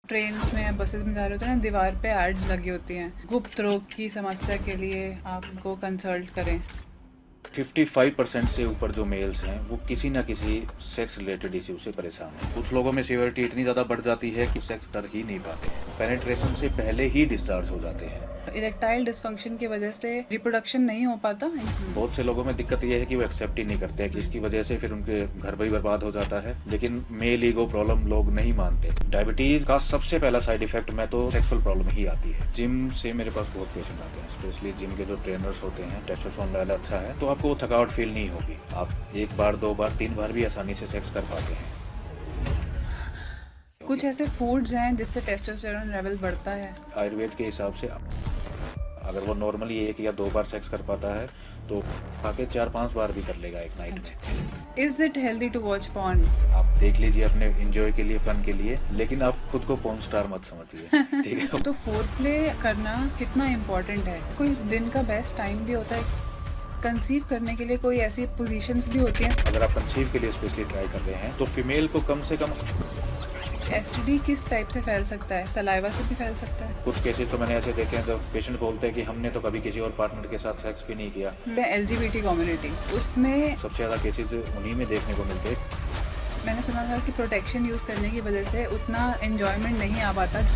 Trains में या buses में जा रहे होते हैं ना, दीवार पे एड्स लगी होती हैं गुप्त रोग की समस्या के लिए आपको कंसल्ट करें। 55% से ऊपर जो मेल्स हैं वो किसी ना किसी सेक्स रिलेटेड इश्यू से परेशान हैं। कुछ लोगों में सीवियरिटी इतनी ज़्यादा बढ़ जाती है कि सेक्स कर ही नहीं पाते हैं, पेनिट्रेशन से पहले ही डिस्चार्ज हो जाते हैं। इरेक्टाइल डिसफंक्शन की वजह से रिप्रोडक्शन नहीं हो पाता। बहुत से लोगों में दिक्कत यह है कि वो एक्सेप्ट ही नहीं करते हैं, जिसकी वजह से फिर उनके घर भी बर्बाद हो जाता है। लेकिन मेल ईगो प्रॉब्लम लोग नहीं मानते। डायबिटीज का सबसे पहला साइड इफेक्ट में तो सेक्सुअल प्रॉब्लम ही आती है। जिम से मेरे पास बहुत पेशेंट आते हैं, स्पेशली जिम के जो ट्रेनर्स होते हैं, टेस्टोस्टेरोन लेवल अच्छा है तो आपको थकावट फील नहीं होगी। आप एक बार, दो बार, तीन बार भी आसानी से सेक्स कर पाते हैं। कुछ ऐसे फूड्स हैं जिससे टेस्टोस्टेरोन लेवल बढ़ता है। आयुर्वेद के हिसाब से अगर वो नॉर्मली एक या दो बार सेक्स कर पाता है तो आके 4-5 बार भी कर लेगा एक नाइट में। Is it healthy to watch porn? आप देख लीजिए अपने एंजॉय के लिए, फन के लिए, लेकिन आप खुद को पॉर्न स्टार मत समझिए। ठीक है। तो फोरप्ले करना कितना इम्पोर्टेंट है? कोई दिन का बेस्ट टाइम भी होता है कंसीव करने के लिए? कोई ऐसी पोजीशंस भी होती हैं? अगर आप कंसीव के लिए स्पेशली ट्राई कर रहे हैं तो फीमेल को कम से कम एसटीडी किस टाइप से फैल सकता है? सलाइवा से भी फैल सकता है? कुछ केसेस तो मैंने ऐसे देखे हैं जब पेशेंट बोलते हैं कि हमने तो कभी किसी और पार्टनर के साथ सेक्स भी नहीं किया। एलजीबीटी कम्युनिटी, उसमें सबसे ज़्यादा केसेस उन्हीं में देखने को मिलते हैं। मैंने सुना था कि प्रोटेक्शन यूज़ करने की वजह से उतना एन्जॉयमेंट नहीं आ पाता।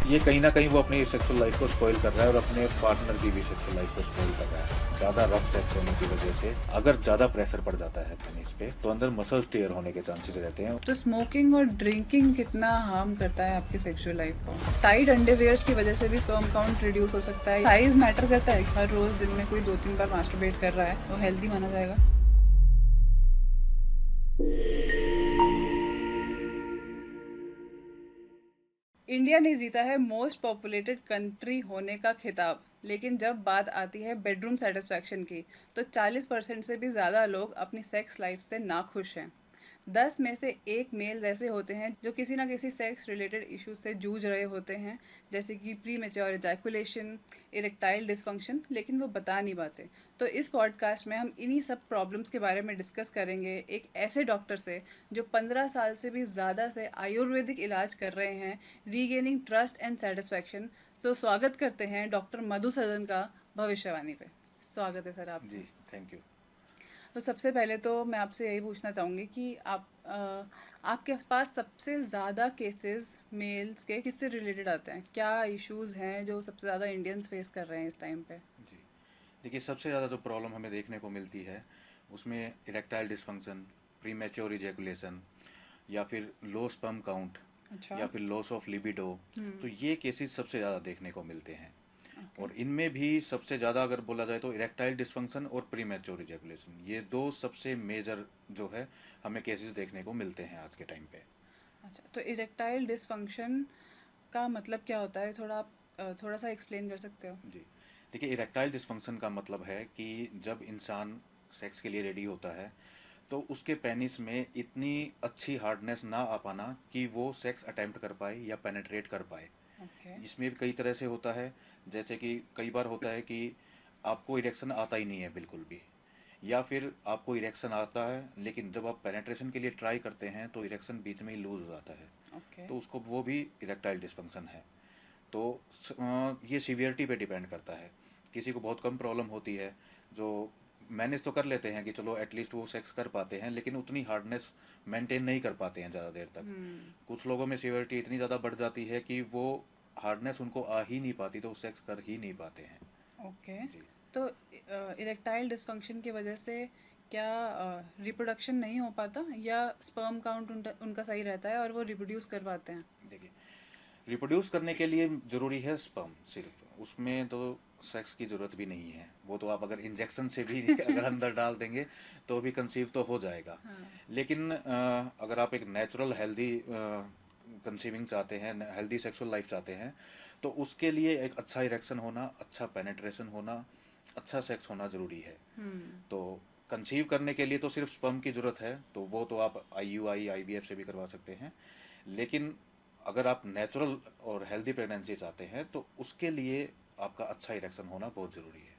ये कहीं ना कहीं वो अपनी सेक्सुअल लाइफ को स्पॉइल कर रहा है और अपने पार्टनर की भी सेक्सुअल लाइफ को स्पॉइल कर रहा है। ज़्यादा रफ सेक्स होने की वजह से अगर ज़्यादा प्रेशर पड़ जाता है पेनिस पे तो अंदर मसल्स टेयर होने के चांसेस रहते हैं। तो स्मोकिंग और ड्रिंकिंग कितना हार्म करता है आपकी सेक्सुअल लाइफ को? टाइट अंडरवियर्स की वजह से भी स्पर्म काउंट रिड्यूस हो सकता है। साइज मैटर करता है? हर रोज दिन में कोई 2-3 बार मास्टरबेट कर रहा है तो हेल्दी माना जाएगा? इंडिया ने जीता है मोस्ट पॉपुलेटेड कंट्री होने का खिताब, लेकिन जब बात आती है बेडरूम सेटिस्फैक्शन की तो 40% से भी ज़्यादा लोग अपनी सेक्स लाइफ से नाखुश हैं। 10 में से एक मेल ऐसे होते हैं जो किसी ना किसी सेक्स रिलेटेड इश्यूज से जूझ रहे होते हैं, जैसे कि pre mature ejaculation, erectile dysfunction, लेकिन वो बता नहीं पाते। तो इस पॉडकास्ट में हम इन्हीं सब प्रॉब्लम्स के बारे में डिस्कस करेंगे एक ऐसे डॉक्टर से जो 15 साल से भी ज़्यादा से आयुर्वेदिक इलाज कर रहे हैं, रीगेनिंग ट्रस्ट एंड सेटिस्फैक्शन। सो स्वागत करते हैं डॉक्टर मधुसूदन का भविष्यवाणी पे। स्वागत है सर आपका। जी, थैंक यू। तो सबसे पहले तो मैं आपसे यही पूछना चाहूँगी कि आपके पास सबसे ज़्यादा केसेस मेल्स के किससे रिलेटेड आते हैं? क्या इश्यूज़ हैं जो सबसे ज़्यादा इंडियंस फेस कर रहे हैं इस टाइम पे? जी, देखिए सबसे ज़्यादा जो प्रॉब्लम हमें देखने को मिलती है उसमें इरेक्टाइल डिसफंक्शन, प्रीमेच्योर इजैकुलेशन या फिर लो स्पर्म काउंट अच्छा। या फिर लॉस ऑफ लिबिडो। तो ये केसेस सबसे ज़्यादा देखने को मिलते हैं। ओके। और इनमें भी सबसे ज़्यादा अगर बोला जाए तो इरेक्टाइल डिसफंक्शन और प्रीमेच्योर इजैकुलेशन, ये दो सबसे मेजर जो है हमें केसेस देखने को मिलते हैं आज के टाइम पे। अच्छा, तो इरेक्टाइल डिसफंक्शन का मतलब क्या होता है? थोड़ा आप थोड़ा सा एक्सप्लेन कर सकते हो? जी, देखिए इरेक्टाइल डिसफंक्शन का मतलब है कि जब इंसान सेक्स के लिए रेडी होता है तो उसके पेनिस में इतनी अच्छी हार्डनेस ना आ पाना कि वो सेक्स अटेम्प्ट कर पाए या पेनेट्रेट कर पाए। ओके। इसमें भी कई तरह से होता है, जैसे कि कई बार होता है कि आपको इरेक्शन आता ही नहीं है बिल्कुल भी, या फिर आपको इरेक्शन आता है लेकिन जब आप पेनेट्रेशन के लिए ट्राई करते हैं तो इरेक्शन बीच में ही लूज हो जाता है। ओके। तो उसको वो भी इरेक्टाइल डिसफंक्शन है। तो ये सीवियरिटी पे डिपेंड करता है। किसी को बहुत कम प्रॉब्लम होती है जो मैनेज तो कर लेते हैं कि चलो एटलीस्ट वो सेक्स कर पाते हैं, लेकिन उतनी हार्डनेस मेंटेन नहीं कर पाते हैं ज़्यादा देर तक। कुछ लोगों में सीवियरिटी इतनी ज़्यादा बढ़ जाती है कि वो हार्डनेस उनको आ ही नहीं पाती तो वो सेक्स कर ही नहीं पाते हैं। ओके। जी, तो इरेक्टाइल डिसफंक्शन की वजह से क्या रिप्रोडक्शन नहीं हो पाता, या स्पर्म काउंट उनका सही रहता है और वो रिप्रोड्यूस कर पाते हैं? देखिए रिप्रोड्यूस करने के लिए ज़रूरी है स्पर्म सिर्फ, उसमें तो सेक्स की ज़रूरत भी नहीं है। वो तो आप अगर इंजेक्शन से भी अगर अंदर डाल देंगे तो भी कंसीव तो हो जाएगा। हाँ। लेकिन अगर आप एक नेचुरल हेल्दी कंसीविंग चाहते हैं, हेल्दी सेक्सुअल लाइफ चाहते हैं, तो उसके लिए एक अच्छा इरेक्शन होना, अच्छा पेनेट्रेशन होना, अच्छा सेक्स होना ज़रूरी है। तो कंसीव करने के लिए तो सिर्फ स्पर्म की ज़रूरत है, तो वो तो आप आईयूआई आईवीएफ से भी करवा सकते हैं। लेकिन अगर आप नेचुरल और हेल्दी प्रेगनेंसी चाहते हैं तो उसके लिए आपका अच्छा इरेक्शन होना बहुत ज़रूरी है।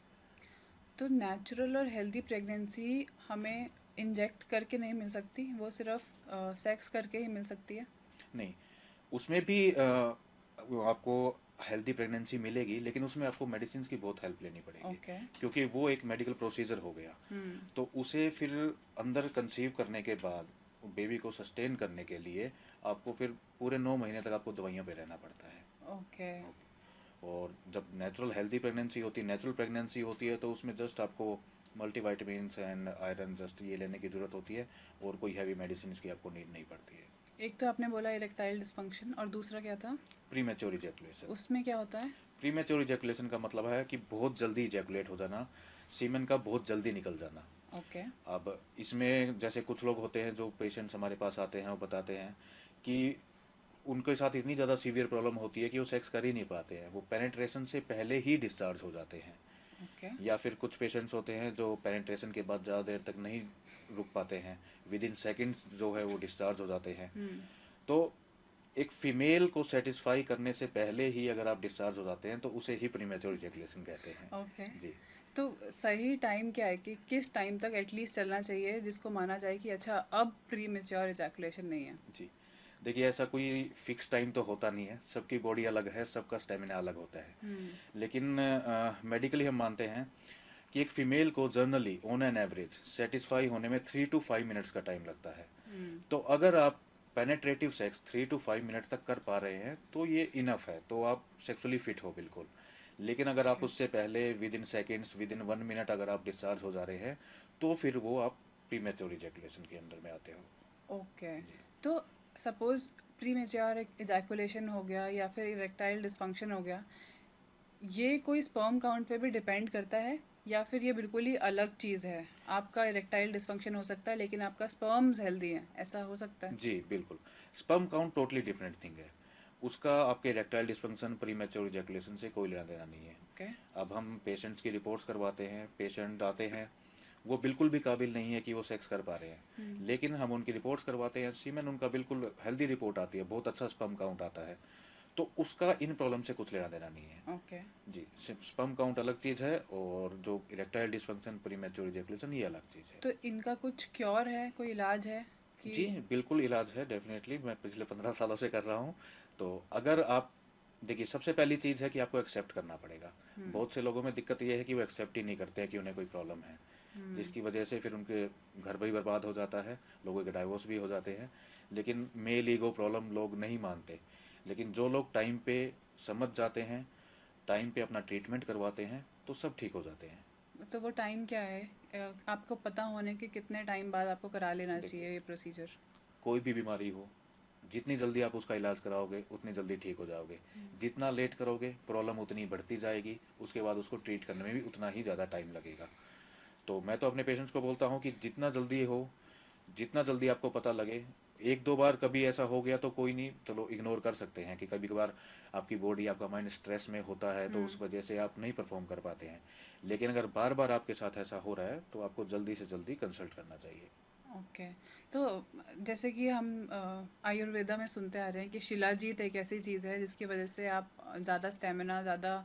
तो नेचुरल और हेल्दी प्रेगनेंसी हमें इंजेक्ट करके नहीं मिल सकती, वो सिर्फ सेक्स करके ही मिल सकती है? नहीं, उसमें भी वो आपको हेल्दी प्रेगनेंसी मिलेगी, लेकिन उसमें आपको मेडिसिन की बहुत हेल्प लेनी पड़ेगी, ओके। क्योंकि वो एक मेडिकल प्रोसीजर हो गया। हम्म। तो उसे फिर अंदर कंसीव करने के बाद बेबी को सस्टेन करने के लिए आपको फिर पूरे 9 महीने तक आपको दवाइयों पे रहना पड़ता है। ओके। ओके। और जब नेचुरल हेल्दी प्रेगनेंसी होती है, नेचुरल प्रेगनेंसी होती है, तो उसमें जस्ट आपको मल्टीवाइटामिन्स एंड आयरन जस्ट ये लेने की ज़रूरत होती है, और कोई हैवी मेडिसिन की आपको नीड नहीं पड़ती है। एक तो आपने बोला इरेक्टाइल डिस्फंक्शन, और दूसरा क्या था? Premature ejaculation. उसमें क्या होता है? प्रीमेच्योर इजैकुलेशन का मतलब है कि बहुत जल्दी इजैकुलेट हो जाना, सीमेन का बहुत जल्दी निकल जाना। ओके। अब इसमें जैसे कुछ लोग होते हैं जो पेशेंट्स हमारे पास आते हैं, वो बताते हैं कि उनके साथ इतनी ज़्यादा सीवियर प्रॉब्लम होती है कि वो सेक्स कर ही नहीं पाते हैं, वो पेनेट्रेशन से पहले ही डिस्चार्ज हो जाते हैं। ओके। या फिर कुछ पेशेंट्स होते हैं जो पेनेट्रेशन के बाद ज़्यादा देर तक नहीं रुक पाते हैं, विद इन सेकेंड्स जो है वो डिस्चार्ज हो जाते हैं। हम्म। तो एक फीमेल को सेटिस्फाई करने से पहले ही अगर आप डिस्चार्ज हो जाते हैं तो उसे ही प्रीमेच्योर इजैकुलेशन कहते हैं। ओके। जी। तो सही टाइम क्या है कि किस टाइम तक एटलीस्ट चलना चाहिए जिसको माना जाए कि अच्छा अब प्री मेच्योर इजैकुलेशन नहीं है? जी, देखिए ऐसा कोई फिक्स टाइम तो होता नहीं है, सबकी बॉडी अलग है, सबका स्टेमिना अलग होता है। हम्म। लेकिन मेडिकली हम मानते हैं कि एक फीमेल को generally on an average satisfy होने में 3 to 5 मिनट्स का टाइम लगता है। हम्म। तो अगर आप पेनेट्रेटिव सेक्स 3 to 5 मिनट तक कर पा रहे हैं तो ये इनफ है, तो आप सेक्सुअली फिट हो बिल्कुल। लेकिन अगर आप ओके। उससे पहले with in seconds, with in 1 minute अगर आप डिस्चार्ज हो जा रहे हैं, तो फिर वो आप प्रीमेच्योर इजैकुलेशन के अंडर में आते हो। ओके। जी। तो सपोज प्री मेच्योर इजैकुलेशन हो गया या फिर इरेक्टाइल डिस्फंक्शन हो गया, ये कोई स्पर्म काउंट पे भी डिपेंड करता है या फिर ये बिल्कुल ही अलग चीज़ है? आपका इरेक्टाइल डिस्फंक्शन हो सकता है लेकिन आपका स्पर्म्स हेल्दी है, ऐसा हो सकता है? जी बिल्कुल। Sperm count totally different thing है। उसका आपके इरेक्टाइल डिस्फंक्शन प्रीमेच्योर इजैकुलेशन से कोई लेना देना नहीं है। ओके। अब हम पेशेंट्स की रिपोर्ट्स करवाते हैं, पेशेंट आते हैं, वो बिल्कुल भी काबिल नहीं है कि वो सेक्स कर पा रहे हैं, हम्म। लेकिन हम उनकी रिपोर्ट्स करवाते हैं, सीमेन उनका बिल्कुल हेल्दी रिपोर्ट आती है, बहुत अच्छा स्पर्म काउंट आता है, तो उसका इन प्रॉब्लम से कुछ लेना देना नहीं है। ओके। जी, स्पर्म काउंट अलग चीज़ है, और जो इरेक्टाइल डिस्फंक्शन प्रीमेच्योर इजैकुलेशन ये अलग चीज़ है। तो इनका कुछ क्योर है, कोई इलाज है कि? जी बिल्कुल इलाज है, डेफिनेटली मैं पिछले 15 सालों से कर रहा हूँ। तो अगर आप देखिए, सबसे पहली चीज़ है कि आपको एक्सेप्ट करना पड़ेगा। हम्म। बहुत से लोगों में दिक्कत ये है कि वो एक्सेप्ट ही नहीं करते हैं कि उन्हें कोई प्रॉब्लम है, हम्म। जिसकी वजह से फिर उनके घर भी बर्बाद हो जाता है, लोगों के डाइवोर्स भी हो जाते हैं। लेकिन मेल ईगो प्रॉब्लम लोग नहीं मानते। लेकिन जो लोग टाइम पे समझ जाते हैं, टाइम पे अपना ट्रीटमेंट करवाते हैं, तो सब ठीक हो जाते हैं। तो वो टाइम क्या है? आपको पता होने के कितने टाइम बाद आपको करा लेना देखिए, चाहिए ये प्रोसीजर? कोई भी बीमारी हो, जितनी जल्दी आप उसका इलाज कराओगे उतनी जल्दी ठीक हो जाओगे। जितना लेट करोगे प्रॉब्लम उतनी बढ़ती जाएगी, उसके बाद उसको ट्रीट करने में भी उतना ही ज़्यादा टाइम लगेगा। तो मैं तो अपने पेशेंट्स को बोलता हूँ कि जितना जल्दी हो, जितना जल्दी आपको पता लगे। एक दो बार कभी ऐसा हो गया तो कोई नहीं, चलो इग्नोर कर सकते हैं कि कभी कभार आपकी बॉडी, आपका माइंड स्ट्रेस में होता है, तो हम्म। उस वजह से आप नहीं परफॉर्म कर पाते हैं। लेकिन अगर बार बार आपके साथ ऐसा हो रहा है तो आपको जल्दी से जल्दी कंसल्ट करना चाहिए। ओके। तो जैसे कि हम आयुर्वेदा में सुनते आ रहे हैं कि शिलाजीत एक ऐसी चीज़ है जिसकी वजह से आप ज़्यादा स्टेमिना, ज़्यादा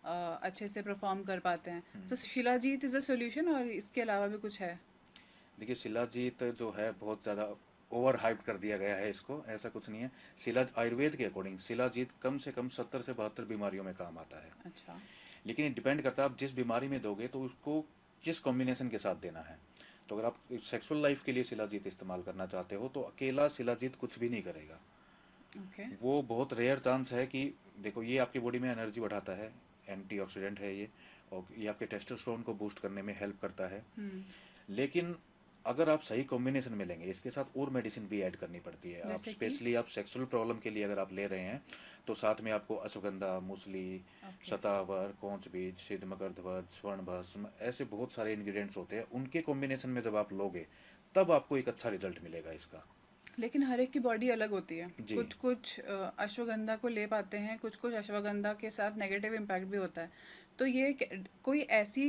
अच्छे से परफॉर्म कर पाते हैं। तो शिलाजीत इज़ अ सॉल्यूशन, और इसके अलावा भी कुछ है? देखिए, शिलाजीत जो है बहुत ज़्यादा ओवर हाइप कर दिया गया है इसको, ऐसा कुछ नहीं है। आयुर्वेद के अकॉर्डिंग शिलाजीत कम से कम 70 से 72 बीमारियों में काम आता है। अच्छा। लेकिन ये डिपेंड करता है आप जिस बीमारी में दोगे तो उसको किस कॉम्बिनेशन के साथ देना है। तो अगर आप सेक्सुअल लाइफ के लिए शिलाजीत इस्तेमाल करना चाहते हो तो अकेला शिलाजीत कुछ भी नहीं करेगा। ओके। वो बहुत रेयर चांस है कि, देखो ये आपकी बॉडी में एनर्जी बढ़ाता है, एंटीऑक्सीडेंट है ये, और ये आपके टेस्टोस्टेरोन को बूस्ट करने में हेल्प करता है। हम्म। लेकिन अगर आप सही कॉम्बिनेशन में लेंगे, इसके साथ और मेडिसिन भी ऐड करनी पड़ती है। आप जैसे कि? स्पेशली आप सेक्सुअल प्रॉब्लम के लिए अगर आप ले रहे हैं तो साथ में आपको अश्वगंधा, मूसली, ओके। शतावर, कोंच बीज, सिद्धमकरध्वज, स्वर्ण भस्म, ऐसे बहुत सारे इंग्रेडिएंट्स होते हैं। उनके कॉम्बिनेशन में जब आप लोगे तब आपको एक अच्छा रिजल्ट मिलेगा इसका। लेकिन हर एक की बॉडी अलग होती है। जी। कुछ कुछ अश्वगंधा को ले पाते हैं, कुछ कुछ अश्वगंधा के साथ नेगेटिव इम्पैक्ट भी होता है। तो ये कोई ऐसी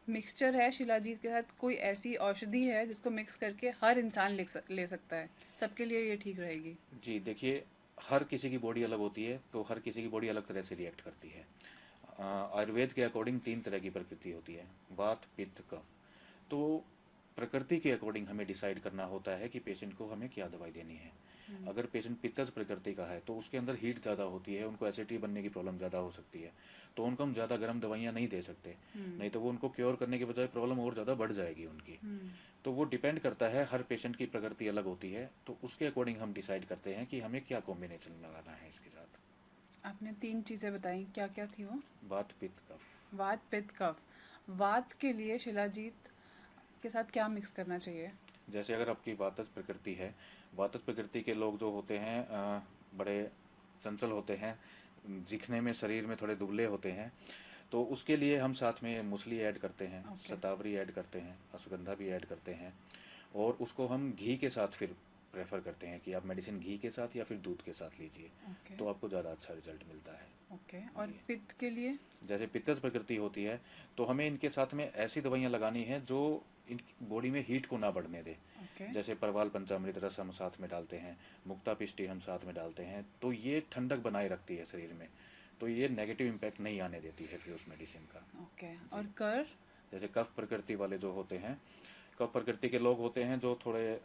मिक्सचर है शिलाजीत के साथ, कोई ऐसी औषधि है जिसको मिक्स करके हर इंसान ले सकता है, सबके लिए ये ठीक रहेगी? जी देखिए, हर किसी की बॉडी अलग होती है, तो हर किसी की बॉडी अलग तरह से रिएक्ट करती है। आयुर्वेद के अकॉर्डिंग 3 तरह की प्रकृति होती है, वात, पित्त, कफ। तो प्रकृति के अकॉर्डिंग हमें डिसाइड करना होता है कि पेशेंट को हमें क्या दवाई देनी है। अगर पेशेंट पित्तज प्रकृति का है तो उसके अंदर हीट ज़्यादा होती है, उनको एसिडिटी बनने की प्रॉब्लम ज़्यादा हो सकती है, तो उनको हम ज़्यादा गर्म दवाइयाँ नहीं दे सकते, नहीं तो वो उनको क्योर करने के बजाय प्रॉब्लम और ज़्यादा बढ़ जाएगी उनकी। तो वो डिपेंड करता है, हर पेशेंट की प्रकृति अलग होती है, तो उसके अकॉर्डिंग हम डिसाइड करते हैं कि हमें क्या कॉम्बिनेशन लगाना है इसके साथ। आपने 3 चीज़ें बताई, क्या-क्या थी वो? बात पित्त कफ। वात, पित्त, कफ। वात के लिए शिलाजीत के साथ क्या मिक्स करना चाहिए? जैसे अगर आपकी वातज प्रकृति है, वातज प्रकृति के लोग जो होते हैं बड़े चंचल होते हैं, दिखने में शरीर में थोड़े दुबले होते हैं, तो उसके लिए हम साथ में मूसली ऐड करते हैं, ओके, शतावरी ऐड करते हैं, अश्वगंधा भी ऐड करते हैं, और उसको हम घी के साथ फिर प्रेफर करते हैं कि आप मेडिसिन घी के साथ या फिर दूध के साथ लीजिए, ओके, तो आपको ज़्यादा अच्छा रिजल्ट मिलता है। ओके। और जी। पित्त के लिए? जैसे पित्तज प्रकृति होती है, तो हमें इनके साथ में ऐसी दवाइयाँ लगानी है जो इन बॉडी में हीट को ना बढ़ने दे। ओके, जैसे परवाल पंचामृत रस हम साथ में डालते हैं, मुक्ता पिष्टी हम साथ में डालते हैं, तो ये ठंडक बनाए रखती है शरीर में, तो ये नेगेटिव इम्पैक्ट नहीं आने देती है फिर उस मेडिसिन का। ओके। जी। और कर? जैसे कफ प्रकृति वाले जो होते हैं, कफ प्रकृति के लोग होते हैं जो थोड़े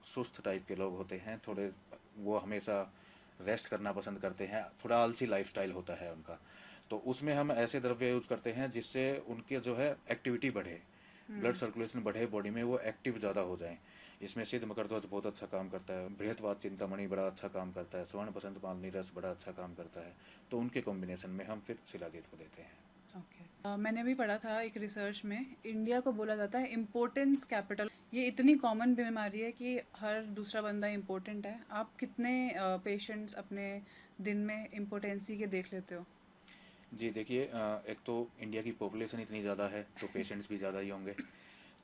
सुस्त टाइप के लोग होते हैं, थोड़े वो हमेशा रेस्ट करना पसंद करते हैं, थोड़ा आलसी लाइफस्टाइल होता है उनका, तो उसमें हम ऐसे द्रव्य यूज करते हैं जिससे उनके जो है एक्टिविटी बढ़े, ब्लड सर्कुलेशन बढ़े बॉडी में, वो एक्टिव ज़्यादा हो जाएं। इसमें सिद्ध मकरध्वज बहुत अच्छा काम करता है, बृहत्वाद चिंतामणि बड़ा अच्छा काम करता है, स्वर्ण बसंत मालिनी रस बड़ा अच्छा काम करता है, तो उनके कॉम्बिनेशन में हम फिर शिलाजीत को देते हैं। ओके। मैंने भी पढ़ा था एक रिसर्च में, इंडिया को बोला जाता है इम्पोर्टेंस कैपिटल। ये इतनी कॉमन बीमारी है कि हर दूसरा बंदा इम्पोर्टेंट है। आप कितने पेशेंट्स अपने दिन में इम्पोर्टेंसी के देख लेते हो? जी देखिए, एक तो इंडिया की पॉपुलेशन इतनी ज़्यादा है तो पेशेंट्स भी ज़्यादा ही होंगे,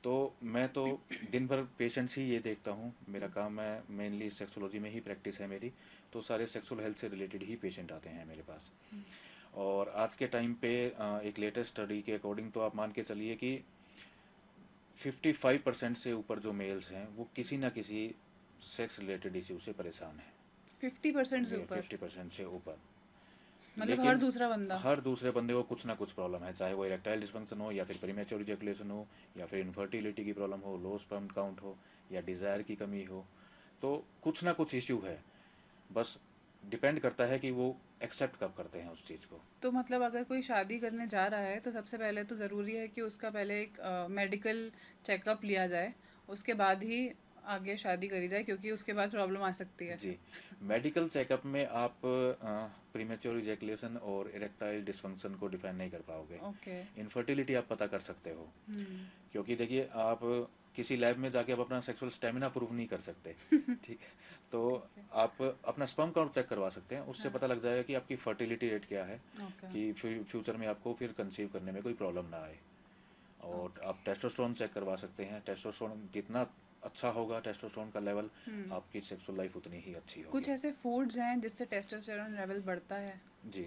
तो मैं तो दिन भर पेशेंट्स ही ये देखता हूँ, मेरा काम है मेनली सेक्सोलॉजी में ही प्रैक्टिस है मेरी, तो सारे सेक्सुअल हेल्थ से रिलेटेड ही पेशेंट आते हैं मेरे पास। और आज के टाइम पे एक लेटेस्ट स्टडी के अकॉर्डिंग तो आप मान के चलिए कि 55% से ऊपर जो मेल्स हैं वो किसी ना किसी सेक्स रिलेटेड इश्यू से परेशान हैं। 50% से जी, ऊपर? 50% से ऊपर। मतलब हर लेकिन दूसरा बंदा? हर दूसरे बंदे को कुछ ना कुछ प्रॉब्लम है, चाहे वो इरेक्टाइल डिस्फंक्शन हो, या फिर प्रीमेच्योर इजैकुलेशन हो, या फिर इनफर्टिलिटी की प्रॉब्लम हो, लो स्पर्म काउंट हो, या डिज़ायर की कमी हो, तो कुछ ना कुछ इश्यू है। बस डिपेंड करता है कि वो एक्सेप्ट कब करते हैं उस चीज़ को। तो मतलब अगर कोई शादी करने जा रहा है तो सबसे पहले तो ज़रूरी है कि उसका पहले एक मेडिकल चेकअप लिया जाए, उसके बाद ही आगे शादी करी जाए, क्योंकि उसके बाद प्रॉब्लम आ सकती है। जी, मेडिकल चेकअप में आप प्रीमेच्योर इजैकुलेशन और इरेक्टाइल डिस्फंक्शन को डिफाइन नहीं कर पाओगे। ओके। इनफर्टिलिटी आप पता कर सकते हो, क्योंकि देखिए आप किसी लैब में जाके आप अपना सेक्सुअल स्टेमिना प्रूव नहीं कर सकते, ठीक है, तो ठीक है। आप अपना स्पर्म काउंट चेक करवा सकते हैं, उससे हाँ। पता लग जाएगा कि आपकी फर्टिलिटी रेट क्या है, ओके। कि फ्यूचर में आपको फिर कंसीव करने में कोई प्रॉब्लम ना आए। और ओके। आप टेस्टोस्टेरोन चेक करवा सकते हैं, टेस्टोस्टेरोन जितना अच्छा होगा टेस्टोस्टेरोन का लेवल, आपकी सेक्सुअल लाइफ उतनी ही अच्छी कुछ होगी। ऐसे फूड्स हैं जिससे टेस्टोस्टेरोन लेवल बढ़ता है? जी,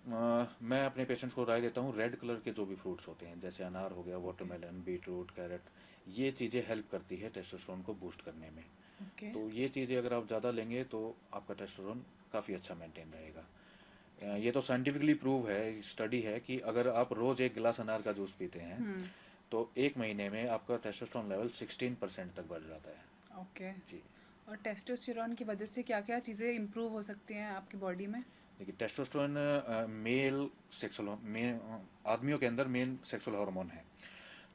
मैं अपने पेशेंट्स को राय देता हूँ, रेड कलर के जो भी फ्रूट्स होते हैं, जैसे अनार हो गया, ओके। वाटरमेलन, बीटरूट, कैरेट, ये चीज़ें हेल्प करती है टेस्टोस्टेरोन को बूस्ट करने में। ओके। तो ये चीज़ें अगर आप ज़्यादा लेंगे तो आपका टेस्टोस्टेरोन काफ़ी अच्छा मेंटेन रहेगा। ये तो साइंटिफिकली प्रूव है, स्टडी है कि अगर आप रोज़ एक गिलास अनार का जूस पीते हैं तो एक महीने में आपका टेस्टोस्टेरोन लेवल 16% तक बढ़ जाता है। ओके। जी। और टेस्टोस्टेरोन की वजह से क्या-क्या चीज़ें इम्प्रूव हो सकती हैं आपकी बॉडी में? देखिए, टेस्टोस्टेरोन मेल सेक्सुअल में आदमियों के अंदर मेन सेक्सुअल हार्मोन है,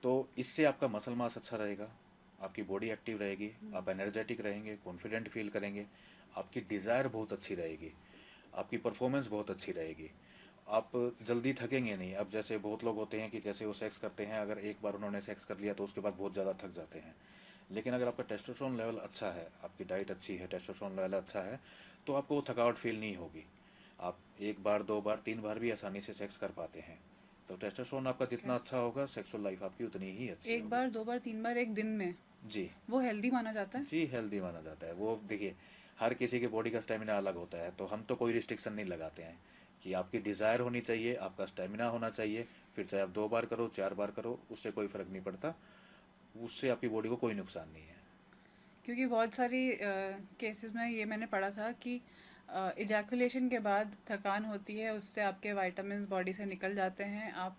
तो इससे आपका मसल मास अच्छा रहेगा, आपकी बॉडी एक्टिव रहेगी, आप एनर्जेटिक रहेंगे, कॉन्फिडेंट फील करेंगे, आपकी डिज़ायर बहुत अच्छी रहेगी, आपकी परफॉर्मेंस बहुत अच्छी रहेगी, आप जल्दी थकेंगे नहीं। अब जैसे बहुत लोग होते हैं कि जैसे वो सेक्स करते हैं, अगर एक बार उन्होंने सेक्स कर लिया तो उसके बाद बहुत ज़्यादा थक जाते हैं, लेकिन अगर आपका टेस्टोस्टेरोन लेवल अच्छा है, आपकी डाइट अच्छी है, टेस्टोस्टेरोन लेवल अच्छा है, तो आपको वो थकावट फील नहीं होगी। आप एक बार, दो बार, तीन बार भी आसानी से सेक्स कर पाते हैं। तो टेस्टोस्टेरोन आपका ओके। जितना अच्छा होगा, सेक्सुअल लाइफ आपकी उतनी ही अच्छी एक होगी। बार, 2 बार, 3 बार एक दिन में? जी। वो हेल्दी माना जाता है? जी, हेल्दी माना जाता है वो। देखिए, हर किसी के बॉडी का स्टेमिना अलग होता है, तो हम तो कोई रिस्ट्रिक्शन नहीं लगाते हैं कि आपकी डिज़ायर होनी चाहिए, आपका स्टेमिना होना चाहिए, फिर चाहे आप 2 बार करो, 4 बार करो, उससे कोई फ़र्क नहीं पड़ता, उससे आपकी बॉडी को कोई नुकसान नहीं है। क्योंकि बहुत सारी केसेस में ये मैंने पढ़ा था कि इजैकुलेशन के बाद थकान होती है, उससे आपके विटामिन्स बॉडी से निकल जाते हैं, आप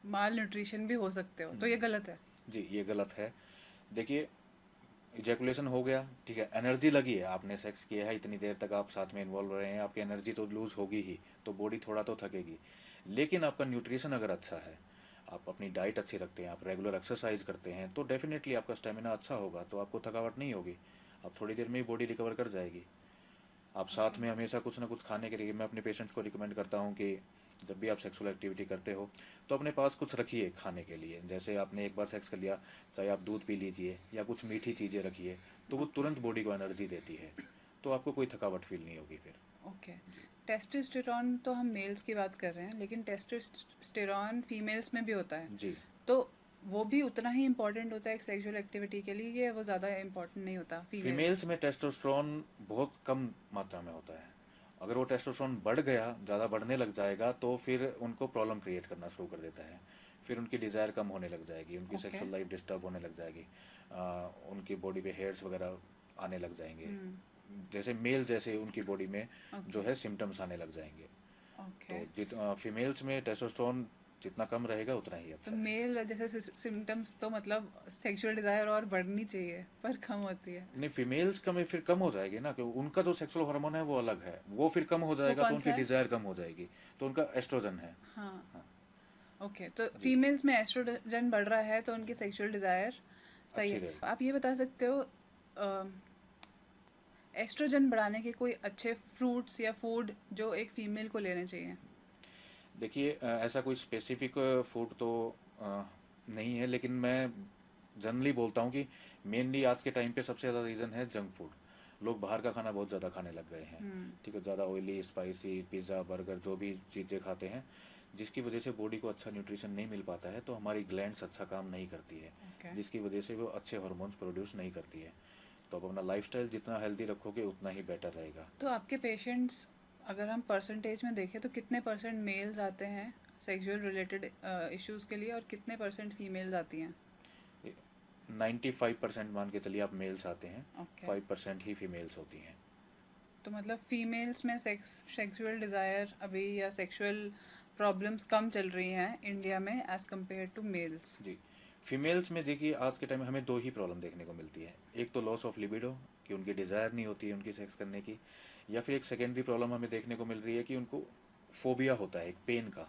माल न्यूट्रिशन भी हो सकते हो, तो ये गलत है? जी, ये गलत है। देखिए, इजैकुलेशन हो गया, ठीक है, एनर्जी लगी है, आपने सेक्स किया है, इतनी देर तक आप साथ में इन्वॉल्व रहे हैं, आपकी एनर्जी तो लूज होगी ही, तो बॉडी थोड़ा तो थकेगी। लेकिन आपका न्यूट्रिशन अगर अच्छा है, आप अपनी डाइट अच्छी रखते हैं, आप रेगुलर एक्सरसाइज करते हैं, तो डेफिनेटली आपका स्टेमिना अच्छा होगा, तो आपको थकावट नहीं होगी, आप थोड़ी देर में ही बॉडी रिकवर कर जाएगी। आप साथ ओके। में हमेशा कुछ ना कुछ खाने के लिए, मैं अपने पेशेंट्स को रिकमेंड करता हूँ कि जब भी आप सेक्सुअल एक्टिविटी करते हो तो अपने पास कुछ रखिए खाने के लिए। जैसे आपने एक बार सेक्स कर लिया, चाहे आप दूध पी लीजिए या कुछ मीठी चीज़ें रखिए, तो वो ओके। तुरंत बॉडी को एनर्जी देती है, तो आपको कोई थकावट फील नहीं होगी फिर। ओके। जी। टेस्टोस्टेरॉन तो हम मेल्स की बात कर रहे हैं, लेकिन टेस्टोस्टेरॉन फीमेल्स में भी होता है, जी। तो वो भी उतना ही इम्पोर्टेंट होता है एक सेक्सुअल एक्टिविटी के लिए, या वो ज़्यादा इम्पोर्टेंट नहीं होता फीमेल्स? फीमेल्स में टेस्टोस्टेरोन बहुत कम मात्रा में होता है। अगर वो टेस्टोस्टेरोन बढ़ गया, ज़्यादा बढ़ने लग जाएगा, तो फिर उनको प्रॉब्लम क्रिएट करना शुरू कर देता है। फिर उनकी डिज़ायर कम होने लग जाएगी, उनकी ओके। सेक्सुअल लाइफ डिस्टर्ब होने लग जाएगी, उनकी बॉडी पे हेयर्स वगैरह आने लग जाएंगे, हम्म। जैसे मेल जैसे उनकी बॉडी में जो ओके। है सिम्टम्स आने लग जाएंगे। ओके। तो फीमेल्स में टेस्टोस्टेरोन जितना कम रहेगा उतना ही तो अच्छा है। मेल जैसे सिम्टम्स तो मतलब सेक्सुअल डिज़ायर और बढ़नी चाहिए पर कम होती है। नहीं, फीमेल्स का में फिर कम हो जाएगी ना, क्योंकि उनका जो सेक्सुअल हार्मोन है वो अलग है, वो फिर कम हो वो जाएगा तो कौन सा उनकी है? डिज़ायर कम हो जाएगी, तो उनका एस्ट्रोजन है। हाँ। हाँ। ओके, तो जी। फीमेल्स में एस्ट्रोजन बढ़ रहा है तो उनकी सेक्सुअल डिज़ायर सही अच्छी है। रहेगी। आप ये बता सकते हो एस्ट्रोजन बढ़ाने के कोई अच्छे फ्रूट्स या फूड जो एक फीमेल को लेने चाहिए? देखिए, ऐसा कोई स्पेसिफिक फूड तो अ, नहीं है, लेकिन मैं जनरली बोलता हूँ कि मेनली आज के टाइम पे सबसे ज़्यादा रीज़न है जंक फूड। लोग बाहर का खाना बहुत ज़्यादा खाने लग गए हैं, हम्म। ठीक है, ज़्यादा ऑयली, स्पाइसी, पिज़्ज़ा, बर्गर, जो भी चीज़ें खाते हैं, जिसकी वजह से बॉडी को अच्छा न्यूट्रिशन नहीं मिल पाता है, तो हमारी ग्लैंड्स अच्छा काम नहीं करती है, ओके। जिसकी वजह से वो अच्छे हार्मोन्स प्रोड्यूस नहीं करती है। तो आप अपना लाइफस्टाइल जितना हेल्दी रखोगे उतना ही बेटर रहेगा। तो आपके पेशेंट्स, अगर हम परसेंटेज में देखें तो कितने परसेंट मेल्स आते हैं सेक्सुअल रिलेटेड इश्यूज़ के लिए और कितने परसेंट फीमेल्स आती हैं? 95% मान के चलिए आप मेल्स आते हैं, ओके। 5% ही फीमेल्स होती हैं। तो मतलब फीमेल्स में सेक्सुअल डिज़ायर अभी या सेक्सुअल प्रॉब्लम्स कम चल रही हैं इंडिया में एज़ कम्पेयर टू मेल्स? जी। फीमेल्स में देखिए आज के टाइम में हमें दो ही प्रॉब्लम देखने को मिलती है। एक तो लॉस ऑफ लिबिडो, कि उनकी डिज़ायर नहीं होती है उनकी सेक्स करने की, या फिर एक सेकेंडरी प्रॉब्लम हमें देखने को मिल रही है कि उनको फोबिया होता है एक पेन का।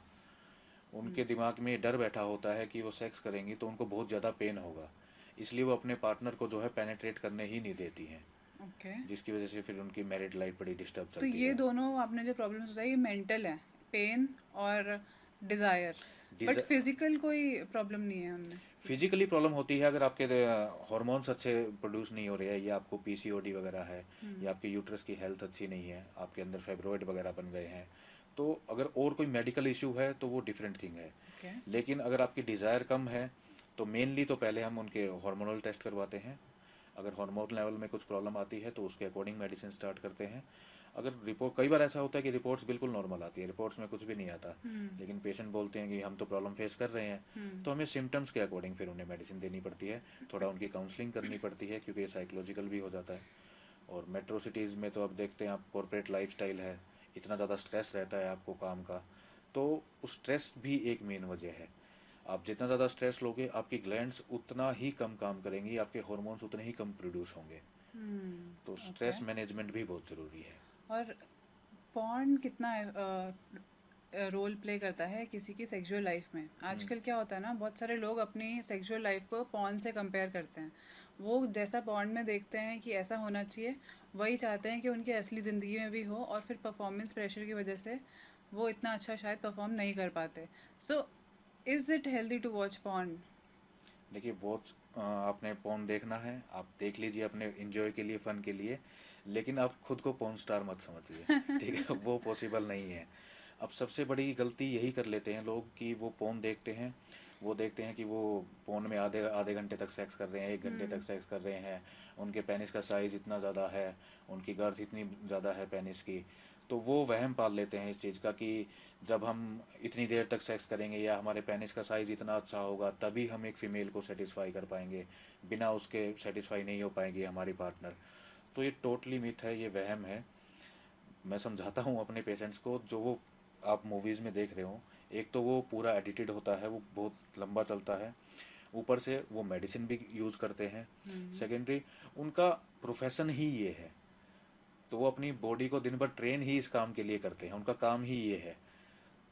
उनके दिमाग में डर बैठा होता है कि वो सेक्स करेंगी तो उनको बहुत ज़्यादा पेन होगा, इसलिए वो अपने पार्टनर को जो है पेनेट्रेट करने ही नहीं देती हैं, ओके। जिसकी वजह से फिर उनकी मैरिड लाइफ बड़ी डिस्टर्ब तो चलती ये है। दोनों आपने जो प्रॉब्लम्स बताई ये मेंटल है, पेन और डिज़ायर, बट डिज़ फिजिकल कोई प्रॉब्लम नहीं है उनमें कुछ? फिजिकली प्रॉब्लम होती है अगर आपके हार्मोन्स अच्छे प्रोड्यूस नहीं हो रहे हैं, या आपको पीसीओडी वगैरह है, या आपके यूट्रस की हेल्थ अच्छी नहीं है, आपके अंदर फाइब्रॉइड वगैरह बन गए हैं, तो अगर और कोई मेडिकल इशू है तो वो डिफरेंट थिंग है। ओके। लेकिन अगर आपकी डिज़ायर कम है, तो मेनली तो पहले हम उनके हार्मोनल टेस्ट करवाते हैं। अगर हार्मोन लेवल में कुछ प्रॉब्लम आती है तो उसके अकॉर्डिंग मेडिसिन स्टार्ट करते हैं। अगर रिपोर्ट, कई बार ऐसा होता है कि रिपोर्ट्स बिल्कुल नॉर्मल आती है, रिपोर्ट्स में कुछ भी नहीं आता, हम्म। लेकिन पेशेंट बोलते हैं कि हम तो प्रॉब्लम फेस कर रहे हैं, हम्म। तो हमें सिम्टम्स के अकॉर्डिंग फिर उन्हें मेडिसिन देनी पड़ती है, थोड़ा उनकी काउंसलिंग करनी पड़ती है, क्योंकि ये साइकोलॉजिकल भी हो जाता है। और मेट्रो सिटीज़ में तो अब देखते हैं आप, कॉरपोरेट लाइफस्टाइल है, इतना ज़्यादा स्ट्रेस रहता है आपको काम का, तो उस स्ट्रेस भी एक मेन वजह है। आप जितना ज़्यादा स्ट्रेस लोगे, आपकी ग्लैंड्स उतना ही कम काम करेंगी, आपके हार्मोन्स उतने ही कम प्रोड्यूस होंगे। तो ओके। स्ट्रेस मैनेजमेंट भी बहुत ज़रूरी है। और पॉर्न कितना रोल प्ले करता है किसी की सेक्सुअल लाइफ में? हम्म। आजकल क्या होता है ना, बहुत सारे लोग अपनी सेक्सुअल लाइफ को पॉर्न से कंपेयर करते हैं। वो जैसा पॉर्न में देखते हैं कि ऐसा होना चाहिए, वही चाहते हैं कि उनकी असली ज़िंदगी में भी हो, और फिर परफॉर्मेंस प्रेशर की वजह से वो इतना अच्छा शायद परफॉर्म नहीं कर पाते। So is it healthy to watch porn? देखिए, बहुत आपने पोर्न देखना है, आप देख लीजिए अपने इंजॉय के लिए, फ़न के लिए, लेकिन आप खुद को पोर्न स्टार मत समझिए, ठीक है? वो पॉसिबल नहीं है। अब सबसे बड़ी गलती यही कर लेते हैं लोग कि वो पोर्न देखते हैं, वो देखते हैं कि वो पोर्न में आधे आधे घंटे तक सेक्स कर रहे हैं, 1 घंटे तक सेक्स कर रहे हैं, उनके पेनिस का साइज़ इतना ज़्यादा है, उनकी गर्थ इतनी ज़्यादा है पेनिस की, तो वो वहम पाल लेते हैं इस चीज़ का कि जब हम इतनी देर तक सेक्स करेंगे या हमारे पेनिस का साइज़ इतना अच्छा होगा तभी हम एक फ़ीमेल को सेटिस्फाई कर पाएंगे, बिना उसके सेटिस्फाई नहीं हो पाएंगी हमारी पार्टनर। तो ये टोटली मिथ है, ये वहम है। मैं समझाता हूँ अपने पेशेंट्स को, जो वो आप मूवीज़ में देख रहे हो, एक तो वो पूरा एडिटेड होता है, वो बहुत लंबा चलता है, ऊपर से वो मेडिसिन भी यूज़ करते हैं। हम्म। सेकेंडरी, उनका प्रोफेशन ही ये है, तो वो अपनी बॉडी को दिन भर ट्रेन ही इस काम के लिए करते हैं, उनका काम ही ये है।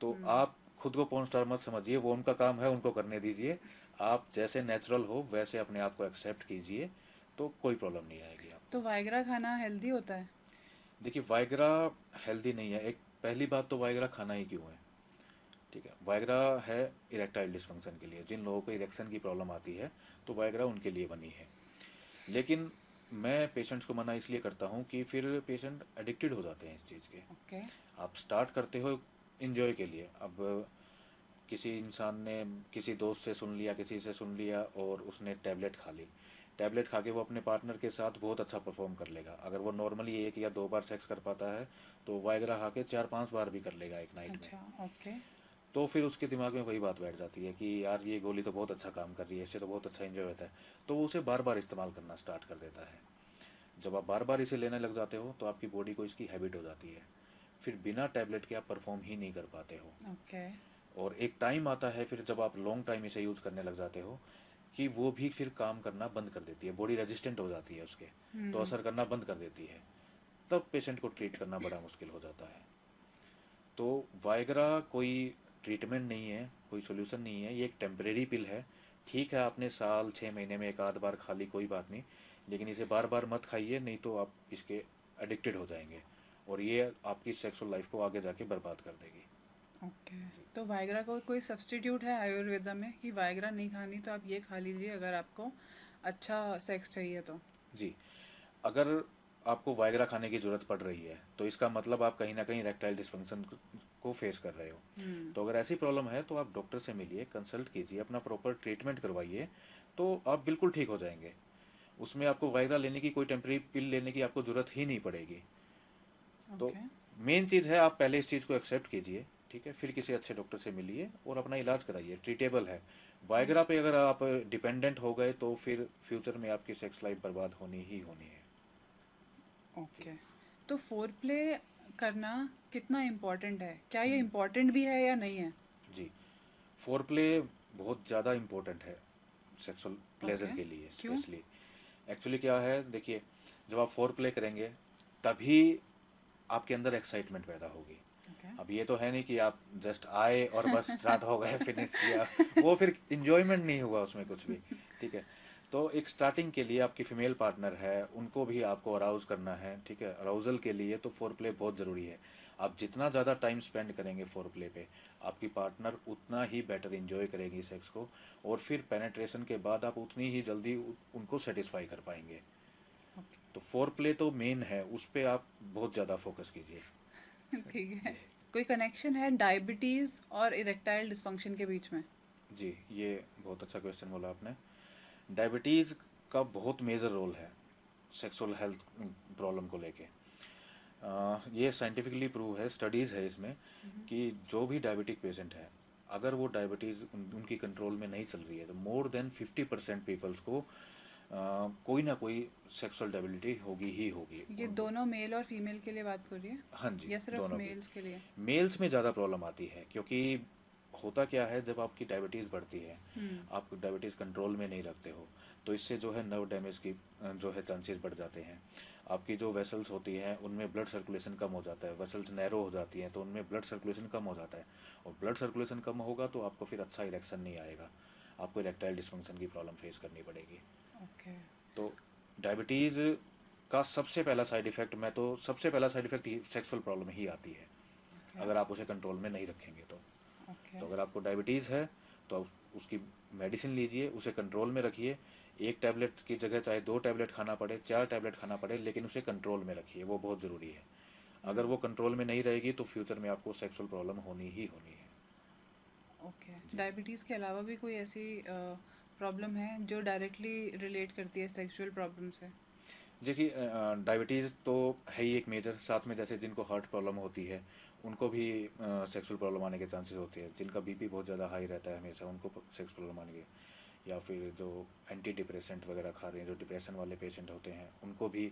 तो हम्म। आप खुद को पॉर्न स्टार मत समझिए, वो उनका काम है, उनको करने दीजिए। आप जैसे नेचुरल हो वैसे अपने आप को एक्सेप्ट कीजिए, तो कोई प्रॉब्लम नहीं आएगी तो आपको। वाइग्रा खाना हेल्दी होता है? देखिए, वाइग्रा हेल्दी नहीं है। एक पहली बात तो वाइग्रा खाना ही क्यों है? ठीक है, वाइग्रा है इरेक्टाइल डिस्फंक्शन के लिए, जिन लोगों को इरेक्शन की प्रॉब्लम आती है तो वाइग्रा उनके लिए बनी है। लेकिन मैं पेशेंट्स को मना इसलिए करता हूँ कि फिर पेशेंट एडिक्टेड हो जाते हैं इस चीज़ के। ओके। आप स्टार्ट करते हो इंजॉय के लिए, अब किसी इंसान ने किसी दोस्त से सुन लिया, किसी से सुन लिया और उसने टैबलेट खा ली। टैबलेट खा के वो अपने पार्टनर के साथ बहुत अच्छा परफॉर्म कर लेगा। अगर वो नॉर्मली 1 या 2 बार सेक्स कर पाता है, तो वाइग्रा खा के 4-5 बार भी कर लेगा एक नाइट में। अच्छा। ओके। तो फिर उसके दिमाग में वही बात बैठ जाती है कि यार ये गोली तो बहुत अच्छा काम कर रही है, इससे तो बहुत अच्छा एंजॉय होता है। तो वो उसे बार बार इस्तेमाल करना स्टार्ट कर देता है। जब आप बार बार इसे लेने लग जाते हो तो आपकी बॉडी को इसकी हैबिट हो जाती है। फिर बिना टैबलेट के आप परफॉर्म ही नहीं कर पाते हो। ओके। और एक टाइम आता है फिर जब आप लॉन्ग टाइम इसे यूज़ करने लग जाते हो कि वो भी फिर काम करना बंद कर देती है, बॉडी रेजिस्टेंट हो जाती है उसके, तो हम्म। असर करना बंद कर देती है। तब पेशेंट को ट्रीट करना बड़ा मुश्किल हो जाता है। तो वाइग्रा कोई ट्रीटमेंट नहीं है, कोई सोल्यूशन नहीं है, ये एक टेम्परेरी पिल है। ठीक है, आपने साल 6 महीने में 1 आध बार खा ली, कोई बात नहीं, लेकिन इसे बार बार मत खाइए, नहीं तो आप इसके एडिक्टेड हो जाएंगे और ये आपकी सेक्सुअल लाइफ को आगे जाके बर्बाद कर देगी। ओके। जी। तो वाइग्रा को कोई सब्स्टिट्यूट है आयुर्वेदा में कि वाइग्रा नहीं खानी तो आप ये खा लीजिए अगर आपको अच्छा सेक्स चाहिए तो? जी, अगर आपको वाइग्रा खाने की ज़रूरत पड़ रही है तो इसका मतलब आप कहीं ना कहीं इरेक्टाइल डिस्फंक्शन को फेस कर रहे हो। हम्म। तो अगर ऐसी प्रॉब्लम है तो आप डॉक्टर से मिलिए, कंसल्ट कीजिए, अपना प्रॉपर ट्रीटमेंट करवाइए, तो आप बिल्कुल ठीक हो जाएंगे। उसमें आपको वाइग्रा लेने की, कोई टेम्परेरी पिल लेने की आपको ज़रूरत ही नहीं पड़ेगी। तो ओके। मेन चीज़ है, आप पहले इस चीज़ को एक्सेप्ट कीजिए, ठीक है, फिर किसी अच्छे डॉक्टर से मिलिए और अपना इलाज कराइए, ट्रीटेबल है। वाइग्रा पे अगर आप डिपेंडेंट हो गए तो फिर फ्यूचर में आपकी सेक्स लाइफ बर्बाद होनी ही होनी है। जी। ओके। तो फोर प्ले करना कितना इम्पोर्टेंट है? क्या ये हम्म। इम्पोर्टेंट भी है या नहीं है? जी, फोर प्ले बहुत ज़्यादा इम्पोर्टेंट है सेक्सुअल प्लेजर ओके। के लिए क्यों? स्पेशली। एक्चुअली क्या है, देखिए, जब आप फोर प्ले करेंगे तभी आपके अंदर एक्साइटमेंट पैदा होगी। ओके। अब ये तो है नहीं कि आप जस्ट आए और बस स्टार्ट हो गए, फिनिश किया, वो फिर इंजॉयमेंट नहीं हुआ उसमें कुछ भी। ठीक है, तो एक स्टार्टिंग के लिए आपकी फीमेल पार्टनर है, उनको भी आपको अराउज करना है, ठीक है, अराउजल के लिए तो फोर प्ले बहुत ज़रूरी है। आप जितना ज़्यादा टाइम स्पेंड करेंगे फोर प्ले पे, आपकी पार्टनर उतना ही बेटर इंजॉय करेगी सेक्स को, और फिर पेनेट्रेशन के बाद आप उतनी ही जल्दी उनको सेटिस्फाई कर पाएंगे। ओके। तो फोर प्ले तो मेन है, उस पर आप बहुत ज़्यादा फोकस कीजिए। ठीक है। जी। कोई कनेक्शन है डायबिटीज़ और इरेक्टाइल डिस्फंक्शन के बीच में? जी, ये बहुत अच्छा क्वेश्चन बोला आपने। डायबिटीज़ का बहुत मेजर रोल है सेक्सुअल हेल्थ प्रॉब्लम को लेके। ये साइंटिफिकली प्रूव है, स्टडीज़ है इसमें, कि जो भी डायबिटिक पेशेंट है, अगर वो डायबिटीज़ उनकी कंट्रोल में नहीं चल रही है, तो मोर देन 50% पीपल्स को कोई ना कोई सेक्सुअल डेबिलिटी होगी ही होगी ये उनको। दोनों मेल और फीमेल के लिए बात हो रही है हाँ जी, या सिर्फ दोनों भी। मेल्स के लिए? मेल्स में ज़्यादा प्रॉब्लम आती है, क्योंकि होता क्या है, जब आपकी डायबिटीज़ बढ़ती है, हम्म। आप डायबिटीज़ कंट्रोल में नहीं रखते हो, तो इससे जो है नर्व डैमेज की जो है चांसेस बढ़ जाते हैं। आपकी जो वेसल्स होती हैं उनमें ब्लड सर्कुलेशन कम हो जाता है, वेसल्स नैरो हो जाती हैं तो उनमें ब्लड सर्कुलेशन कम हो जाता है, और ब्लड सर्कुलेशन कम होगा तो आपको फिर अच्छा इरेक्शन नहीं आएगा, आपको इरेक्टाइल डिस्फंक्शन की प्रॉब्लम फेस करनी पड़ेगी। ओके। तो डायबिटीज़ का सबसे पहला साइड इफ़ेक्ट, मैं तो सबसे पहला साइड इफ़ेक्ट सेक्सुअल प्रॉब्लम ही आती है, ओके। अगर आप उसे कंट्रोल में नहीं रखेंगे तो। ओके। तो अगर आपको डायबिटीज़ है तो आप उसकी मेडिसिन लीजिए, उसे कंट्रोल में रखिए। एक टैबलेट की जगह चाहे 2 टैबलेट खाना पड़े, 4 टैबलेट खाना पड़े, लेकिन उसे कंट्रोल में रखिए, वो बहुत ज़रूरी है। अगर वो कंट्रोल में नहीं रहेगी तो फ्यूचर में आपको सेक्सुअल प्रॉब्लम होनी ही होनी है। ओके। जी। डायबिटीज़ के अलावा भी कोई ऐसी प्रॉब्लम है जो डायरेक्टली रिलेट करती है सेक्सुअल प्रॉब्लम से? देखिए, डायबिटीज़ तो है ही एक मेजर, साथ में जैसे जिनको हार्ट प्रॉब्लम होती है उनको भी सेक्सुअल प्रॉब्लम आने के चांसेस होते हैं, जिनका बीपी बहुत ज़्यादा हाई रहता है हमेशा उनको सेक्स प्रॉब्लम आने के, या फिर जो एंटी डिप्रेसेंट वगैरह खा रहे हैं, जो डिप्रेशन वाले पेशेंट होते हैं, उनको भी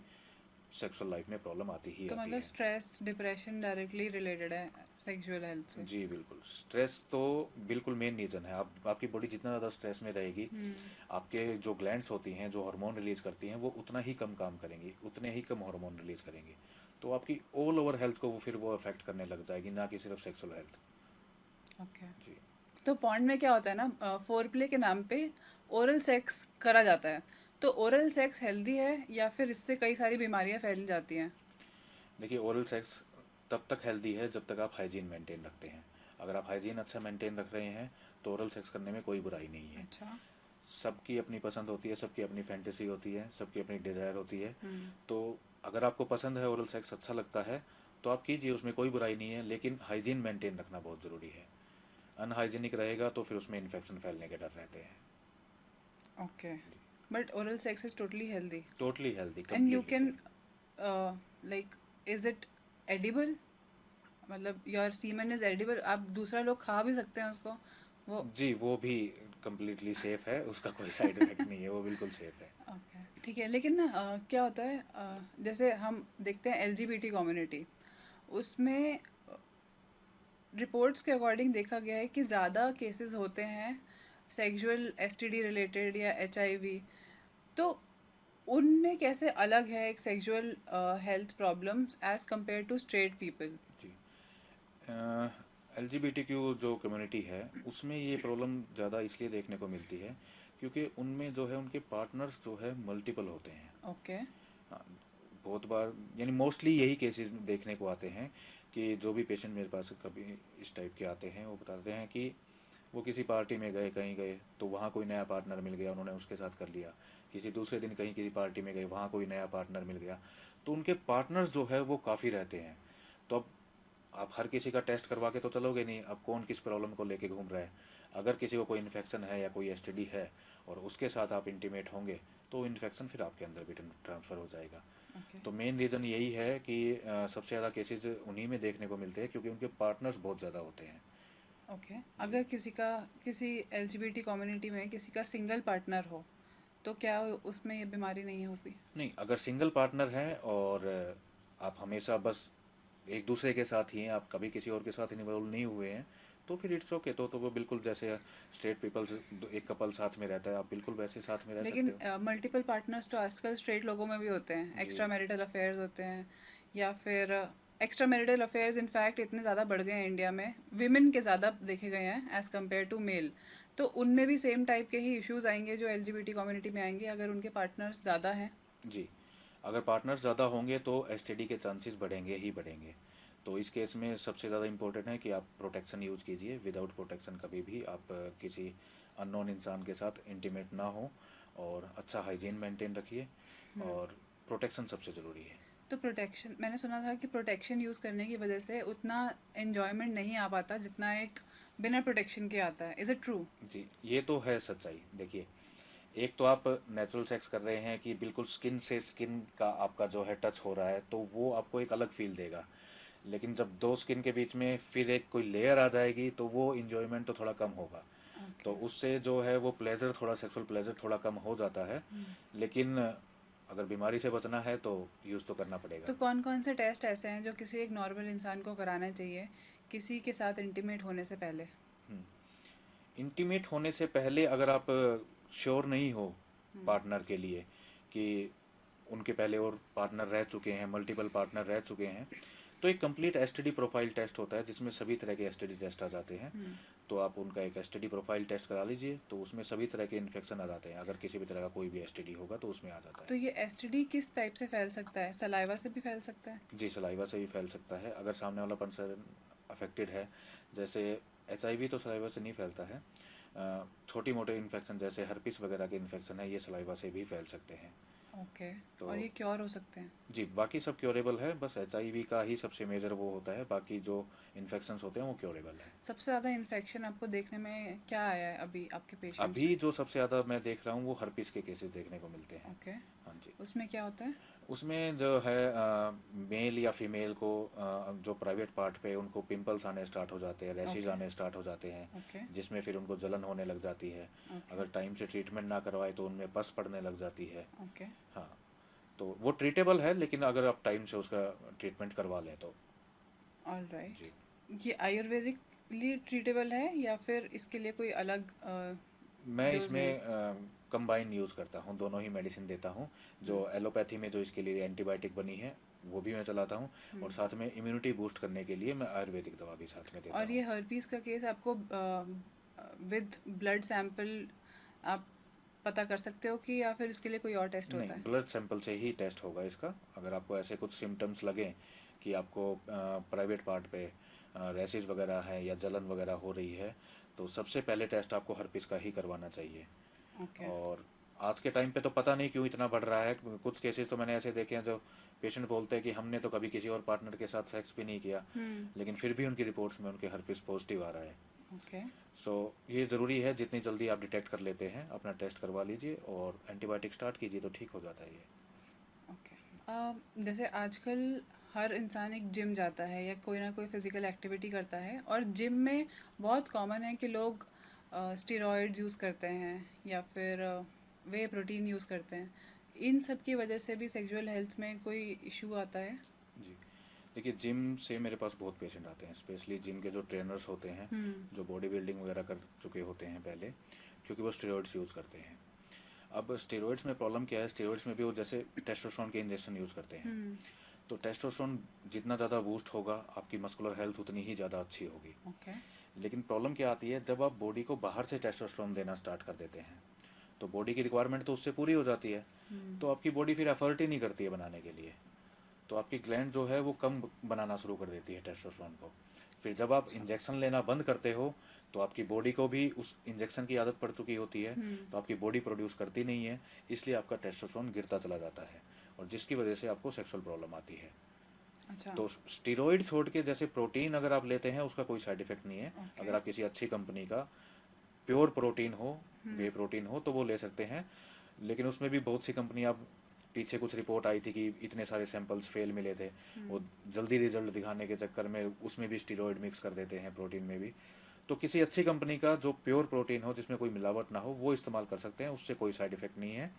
सेक्सुअल लाइफ में प्रॉब्लम आती ही तो आती मतलब है। स्ट्रेस डिप्रेशन डायरेक्टली रिलेटेड है सेक्सुअल हेल्थ से। जी बिल्कुल, स्ट्रेस तो बिल्कुल मेन रीज़न है। आप आपकी बॉडी जितना ज़्यादा स्ट्रेस में रहेगी, हम्म। आपके जो ग्लैंड्स होती हैं जो हार्मोन रिलीज करती हैं वो उतना ही कम काम करेंगी, उतने ही कम हार्मोन रिलीज करेंगी। तो आपकी ऑल ओवर हेल्थ को वो फिर वो अफेक्ट करने लग जाएगी, ना कि सिर्फ सेक्सुअल हेल्थ। ओके। जी। तो पॉन्ड में क्या होता है ना, फोर प्ले के नाम पे ओरल सेक्स करा जाता है। तो ओरल सेक्स हेल्दी है या फिर इससे कई सारी बीमारियां फैल जाती हैं? देखिए, ओरल सेक्स तब तक हेल्दी है जब तक आप हाइजीन मेंटेन रखते हैं। अगर आप हाइजीन अच्छा मेंटेन रख रहे हैं तो ओरल सेक्स करने में कोई बुराई नहीं है। अच्छा। सबकी अपनी पसंद होती है, सबकी अपनी फैंटेसी होती है, सबकी अपनी डिज़ायर होती है। हम्म। तो अगर आपको पसंद है, ओरल सेक्स अच्छा लगता है, तो आप कीजिए, उसमें कोई बुराई नहीं है, लेकिन हाइजीन मेंटेन रखना बहुत ज़रूरी है। अनहाइजीनिक रहेगा तो फिर उसमें इन्फेक्शन फैलने के डर रहते हैं। Okay. But oral sex is totally healthy totally healthy, and you completely can safe. Like, is it edible? मतलब योर सीमन इज एडिबल, आप दूसरा लोग खा भी सकते हैं उसको वो? जी, वो भी कम्प्लीटली सेफ है, उसका कोई साइड इफेक्ट नहीं है, वो बिल्कुल सेफ है। ओके ठीक है। लेकिन ना क्या होता है, जैसे हम देखते हैं एलजीबीटी कम्युनिटी, उसमें रिपोर्ट्स के अकॉर्डिंग देखा गया है कि ज़्यादा केसेस होते हैं सेक्सुअल एसटीडी रिलेटेड या एचआईवी। तो उनमें कैसे अलग है एक sexual health problem as compare to straight people? जी, एलजीबीटीक्यू जो कम्युनिटी है उसमें ये प्रॉब्लम ज़्यादा इसलिए देखने को मिलती है क्योंकि उनमें जो है उनके पार्टनर्स जो है मल्टीपल होते हैं। ओके। हाँ, बहुत बार, यानी मोस्टली यही केसेस देखने को आते हैं कि जो भी पेशेंट मेरे पास कभी इस टाइप के आते हैं वो बताते हैं कि वो किसी पार्टी में गए, कहीं गए तो वहाँ कोई नया पार्टनर मिल गया, उन्होंने उसके साथ कर लिया। किसी दूसरे दिन कहीं किसी पार्टी में गए, वहाँ कोई नया पार्टनर मिल गया। तो उनके पार्टनर्स जो है वो काफ़ी रहते हैं। तो अब आप हर किसी का टेस्ट करवा के तो चलोगे नहीं, अब कौन किस प्रॉब्लम को लेके घूम रहा है। अगर किसी को कोई इन्फेक्शन है या कोई एसटीडी है और उसके साथ आप इंटीमेट होंगे तो इन्फेक्शन फिर आपके अंदर भी ट्रांसफ़र हो जाएगा। ओके। तो मेन रीज़न यही है कि सबसे ज़्यादा केसेस उन्हीं में देखने को मिलते हैं क्योंकि उनके पार्टनर्स बहुत ज़्यादा होते हैं। ओके। जी। अगर किसी एलजीबीटी कम्युनिटी में किसी का सिंगल पार्टनर हो तो क्या उसमें ये बीमारी नहीं होगी? नहीं, अगर सिंगल पार्टनर है और आप हमेशा बस एक दूसरे के साथ ही हैं, आप कभी किसी और के साथ इन्वॉल्व नहीं हुए हैं, तो फिर इट्स ओके। तो वो बिल्कुल जैसे स्ट्रेट पीपल्स, एक कपल साथ में रहता है, आप बिल्कुल वैसे साथ में रह सकते लेकिन हो। मल्टीपल पार्टनर्स तो आजकल स्ट्रेट लोगों में भी होते हैं, जी। एक्स्ट्रा मैरिटल अफेयर्स होते हैं, या फिर एक्स्ट्रा मैरिटल अफेयर्स इनफैक्ट इतने ज़्यादा बढ़ गए हैं इंडिया में, विमेन के ज़्यादा देखे गए हैं एज़ कम्पेयर टू मेल। तो उनमें भी सेम टाइप के ही इश्यूज आएंगे जो एलजीबीटी कम्युनिटी में आएंगे अगर उनके पार्टनर्स ज़्यादा हैं? जी, अगर पार्टनर्स ज़्यादा होंगे तो एसटीडी के चांसेस बढ़ेंगे ही बढ़ेंगे। तो इस केस में सबसे ज़्यादा इम्पोर्टेंट है कि आप प्रोटेक्शन यूज़ कीजिए। विदाउट प्रोटेक्शन कभी भी आप किसी अननोन इंसान के साथ इंटीमेट ना हो, और अच्छा हाइजीन मेंटेन रखिए, हम्म। और प्रोटेक्शन सबसे ज़रूरी है। तो प्रोटेक्शन, मैंने सुना था कि प्रोटेक्शन यूज़ करने की वजह से उतना एन्जॉयमेंट नहीं आ पाता जितना एक बिना प्रोटेक्शन के आता है। Is it true? जी, ये तो है सच्चाई। देखिए, एक तो आप नेचुरल सेक्स कर रहे हैं कि बिल्कुल स्किन से स्किन का आपका जो है टच हो रहा है, तो वो आपको एक अलग फील देगा। लेकिन जब दो स्किन के बीच में फिर एक कोई लेयर आ जाएगी तो वो इन्जॉयमेंट तो थोड़ा कम होगा। तो ओके। उससे जो है वो प्लेजर, थोड़ा सेक्सुअल प्लेजर थोड़ा कम हो जाता है। लेकिन अगर बीमारी से बचना है तो यूज़ तो करना पड़ेगा। तो कौन कौन से टेस्ट ऐसे हैं जो किसी एक नॉर्मल इंसान को कराना चाहिए किसी के साथ इंटीमेट होने से पहले? इंटीमेट होने से पहले अगर आप श्योर नहीं हो हम्म। पार्टनर के लिए कि उनके पहले और पार्टनर रह चुके हैं, मल्टीपल पार्टनर रह चुके हैं, तो एक कंप्लीट एसटीडी प्रोफाइल टेस्ट होता है जिसमें सभी तरह के एसटीडी टेस्ट आ जाते हैं। हम्म। तो आप उनका एक एसटीडी प्रोफाइल टेस्ट करा लीजिए, तो उसमें सभी तरह के इन्फेक्शन आ जाते हैं। अगर किसी भी तरह का कोई भी एसटीडी होगा तो उसमें आ जाता तो है। ये एसटीडी किस टाइप से फैल सकता है? सलाइवा से भी फैल सकता है? जी, सलाइवा से भी फैल सकता है अगर सामने वाला पर्सन अफेक्टेड है। जैसे एचआईवी तो सलाइवा से नहीं फैलता है। छोटी मोटे इन्फेक्शन जैसे हर्पिस वगैरह के इन्फेक्शन है, ये सलाइवा से भी फैल सकते हैं। ओके। तो और ये क्योर हो सकते हैं? जी, बाकी सब क्योरेबल है, बस एचआईवी का ही सबसे मेजर वो होता है, बाकी जो इन्फेक्शंस होते हैं वो क्योरेबल है। सबसे ज़्यादा इन्फेक्शन आपको देखने में क्या आया है अभी आपके पेशेंट्स में? अभी जो सबसे ज़्यादा मैं देख रहा हूँ वो हर्पिस के केसेस देखने को मिलते हैं। ओके। हाँ जी। उसमें क्या होता है? उसमें जो है मेल या फीमेल को जो प्राइवेट पार्ट पे उनको पिंपल्स आने स्टार्ट हो जाते हैं, रैशेज ओके। आने स्टार्ट हो जाते हैं, ओके। जिसमें फिर उनको जलन होने लग जाती है। ओके। अगर टाइम से ट्रीटमेंट ना करवाए तो उनमें पस पड़ने लग जाती है। ओके। हाँ, तो वो ट्रीटेबल है, लेकिन अगर आप टाइम से उसका ट्रीटमेंट करवा लें तो। ऑल जी। राइट। ये आयुर्वेदिकली ट्रीटेबल है या फिर इसके लिए कोई अलग मैं डोज लेनी? इसमें कंबाइन यूज़ करता हूँ, दोनों ही मेडिसिन देता हूँ। जो हम्म। एलोपैथी में जो इसके लिए एंटीबायोटिक बनी है वो भी मैं चलाता हूँ, और हम्म। साथ में इम्यूनिटी बूस्ट करने के लिए मैं आयुर्वेदिक दवा भी साथ में देता और हूँ। ये हर्पीस का केस आपको विद ब्लड सैंपल आप पता कर सकते हो कि, या फिर इसके लिए कोई और टेस्ट नहीं, होता है? ब्लड सैंपल से ही टेस्ट होगा इसका। अगर आपको ऐसे कुछ सिम्टम्स लगें कि आपको प्राइवेट पार्ट पे रैशेज वगैरह है या जलन वगैरह हो रही है, तो सबसे पहले टेस्ट आपको हर्पिस का ही करवाना चाहिए। ओके। और आज के टाइम पे तो पता नहीं क्यों इतना बढ़ रहा है। कुछ केसेस तो मैंने ऐसे देखे हैं जो पेशेंट बोलते हैं कि हमने तो कभी किसी और पार्टनर के साथ सेक्स भी नहीं किया, हम्म। लेकिन फिर भी उनकी रिपोर्ट्स में उनके हर्पिस पॉजिटिव आ रहा है। ओके। सो ये ज़रूरी है, जितनी जल्दी आप डिटेक्ट कर लेते हैं अपना टेस्ट करवा लीजिए और एंटीबायोटिक स्टार्ट कीजिए तो ठीक हो जाता है ये। ओके। जैसे आजकल हर इंसान एक जिम जाता है या कोई ना कोई फिजिकल एक्टिविटी करता है, और जिम में बहुत कॉमन है कि लोग स्टेरॉइड्स यूज़ करते हैं या फिर वे प्रोटीन यूज़ करते हैं। इन सब की वजह से भी सेक्सुअल हेल्थ में कोई इशू आता है? जी, देखिए जिम से मेरे पास बहुत पेशेंट आते हैं, स्पेशली जिम के जो ट्रेनर्स होते हैं, हम्म। जो बॉडी बिल्डिंग वगैरह कर चुके होते हैं पहले, क्योंकि वो स्टेरॉइड्स यूज़ करते हैं। अब स्टेरॉइड्स में प्रॉब्लम क्या है, स्टेरॉइड्स में भी वो जैसे टेस्टोस्टेरोन के इंजेक्शन यूज़ करते हैं। हम्म। तो टेस्टोस्टेरोन जितना ज़्यादा बूस्ट होगा, आपकी मस्कुलर हेल्थ उतनी ही ज़्यादा अच्छी होगी। ओके। लेकिन प्रॉब्लम क्या आती है, जब आप बॉडी को बाहर से टेस्टोस्टेरोन देना स्टार्ट कर देते हैं, तो बॉडी की रिक्वायरमेंट तो उससे पूरी हो जाती है, हम्म। तो आपकी बॉडी फिर एफर्ट ही नहीं करती है बनाने के लिए। तो आपकी ग्लैंड जो है वो कम बनाना शुरू कर देती है टेस्टोस्टेरोन को। फिर जब आप अच्छा। इंजेक्शन लेना बंद करते हो, तो आपकी बॉडी को भी उस इंजेक्शन की आदत पड़ चुकी होती है, हम्म। तो आपकी बॉडी प्रोड्यूस करती नहीं है, इसलिए आपका टेस्टोस्टेरोन गिरता चला जाता है, और जिसकी वजह से आपको सेक्सुअल प्रॉब्लम आती है। अच्छा। तो स्टीरॉयड छोड़ के जैसे प्रोटीन अगर आप लेते हैं, उसका कोई साइड इफेक्ट नहीं है। ओके। अगर आप किसी अच्छी कंपनी का प्योर प्रोटीन हो, वे हम्म। प्रोटीन हो, तो वो ले सकते हैं। लेकिन उसमें भी बहुत सी कंपनियां, पीछे कुछ रिपोर्ट आई थी कि इतने सारे सैंपल्स फेल मिले थे। वो हम्म। जल्दी रिजल्ट दिखाने के चक्कर में उसमें भी स्टीरॉयड मिक्स कर देते हैं, प्रोटीन में भी। तो किसी अच्छी कंपनी का जो प्योर प्रोटीन हो, जिसमें कोई मिलावट ना हो, वो इस्तेमाल कर सकते हैं, उससे कोई साइड इफेक्ट नहीं है।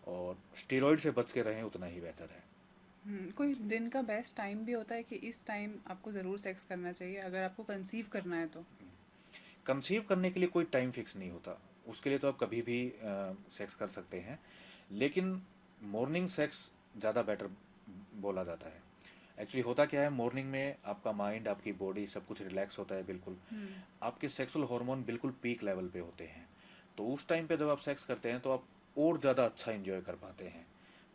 और स्टीरॉयड से बच के रहें उतना ही बेहतर है। कोई जी। दिन का बेस्ट टाइम भी होता है कि इस टाइम आपको ज़रूर सेक्स करना चाहिए अगर आपको कंसीव करना है तो? कंसीव करने के लिए कोई टाइम फिक्स नहीं होता, उसके लिए तो आप कभी भी सेक्स कर सकते हैं, लेकिन मॉर्निंग सेक्स ज़्यादा बेटर बोला जाता है। एक्चुअली होता क्या है, मॉर्निंग में आपका माइंड, आपकी बॉडी, सब कुछ रिलैक्स होता है बिल्कुल। हम्म। आपके सेक्सुअल हार्मोन बिल्कुल पीक लेवल पे होते हैं, तो उस टाइम पे जब आप सेक्स करते हैं तो आप और ज़्यादा अच्छा इंजॉय कर पाते हैं।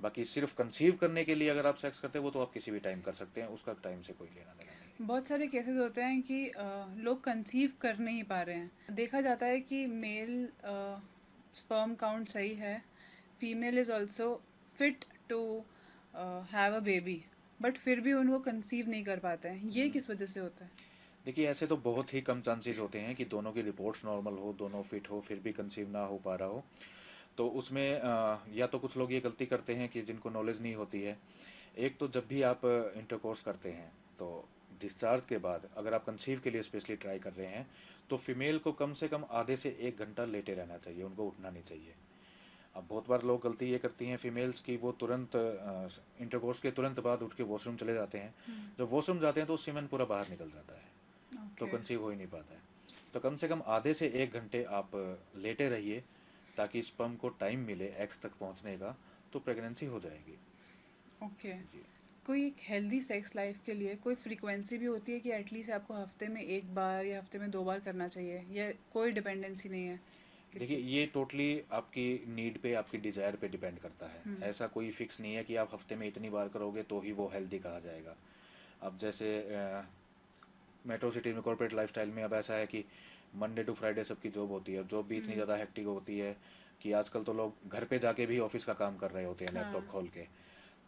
बाकी सिर्फ कंसीव करने के लिए अगर आप सेक्स करते हैं, वो तो आप किसी भी टाइम कर सकते हैं, उसका टाइम से कोई लेना देना नहीं है। बहुत सारे केसेस होते हैं कि लोग कंसीव कर नहीं पा रहे हैं। देखा जाता है कि मेल स्पर्म काउंट सही है, female is also fit to have a baby, but फिर भी उनको कंसीव नहीं कर पाते हैं। ये किस वजह से होता है? देखिए, ऐसे तो बहुत ही कम चांसेस होते हैं कि दोनों की रिपोर्ट्स नॉर्मल हो, दोनों फिट हो, फिर भी कंसीव ना हो पा रहा हो। तो उसमें या तो कुछ लोग ये गलती करते हैं कि जिनको नॉलेज नहीं होती है। एक तो जब भी आप इंटरकोर्स करते हैं, तो डिस्चार्ज के बाद अगर आप कंसीव के लिए स्पेशली ट्राई कर रहे हैं, तो फीमेल को कम से कम आधे से 1 घंटा लेटे रहना चाहिए, उनको उठना नहीं चाहिए। अब बहुत बार लोग गलती ये करती हैं फीमेल्स की, वो तुरंत इंटरकोर्स के तुरंत बाद उठ के वॉशरूम चले जाते हैं। जब वॉशरूम जाते हैं तो सीमेन पूरा बाहर निकल जाता है, तो ओके। कंसीव हो ही नहीं पाता है। तो कम से कम आधे से 1 घंटे आप लेटे रहिए, ताकि स्पर्म को टाइम मिले एग्स तक पहुंचने का, तो प्रेगनेंसी हो जाएगी। ओके। जी। कोई एक हेल्दी सेक्स लाइफ के लिए कोई फ्रीक्वेंसी भी होती है कि एटलीस्ट आपको हफ्ते में 1 बार या हफ्ते में 2 बार करना चाहिए, या कोई डिपेंडेंसी नहीं है? देखिए, कितनी? ये टोटली आपकी नीड पे, आपकी डिज़ायर पे डिपेंड करता है। हम्म। ऐसा कोई फिक्स नहीं है कि आप हफ्ते में इतनी बार करोगे तो ही वो हेल्दी कहा जाएगा। अब जैसे मेट्रो सिटी में कॉर्पोरेट लाइफस्टाइल में अब ऐसा है कि मंडे टू फ्राइडे सबकी जॉब होती है, जॉब भी इतनी हम्म। ज़्यादा हेक्टिक होती है कि आजकल तो लोग घर पे जाके भी ऑफिस का काम कर रहे होते हैं, लैपटॉप हाँ। खोल के।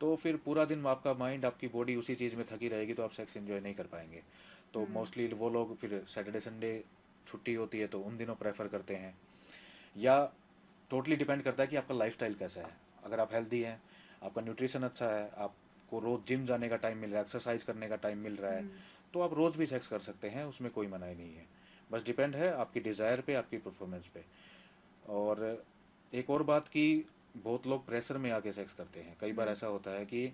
तो फिर पूरा दिन आपका माइंड, आपकी बॉडी उसी चीज़ में थकी रहेगी, तो आप सेक्स एंजॉय नहीं कर पाएंगे। तो हम्म। मोस्टली वो लोग फिर सैटरडे संडे छुट्टी होती है तो उन दिनों प्रेफर करते हैं। या टोटली डिपेंड करता है कि आपका लाइफस्टाइल कैसा है। अगर आप हेल्दी हैं, आपका न्यूट्रिशन अच्छा है, आपको रोज़ जिम जाने का टाइम मिल रहा है, एक्सरसाइज करने का टाइम मिल रहा है, हम्म। तो आप रोज़ भी सेक्स कर सकते हैं, उसमें कोई मनाही नहीं है। बस डिपेंड है आपकी डिज़ायर पे, आपकी परफॉर्मेंस पे। और एक और बात कि बहुत लोग प्रेशर में आके सेक्स करते हैं। कई बार हम्म। ऐसा होता है कि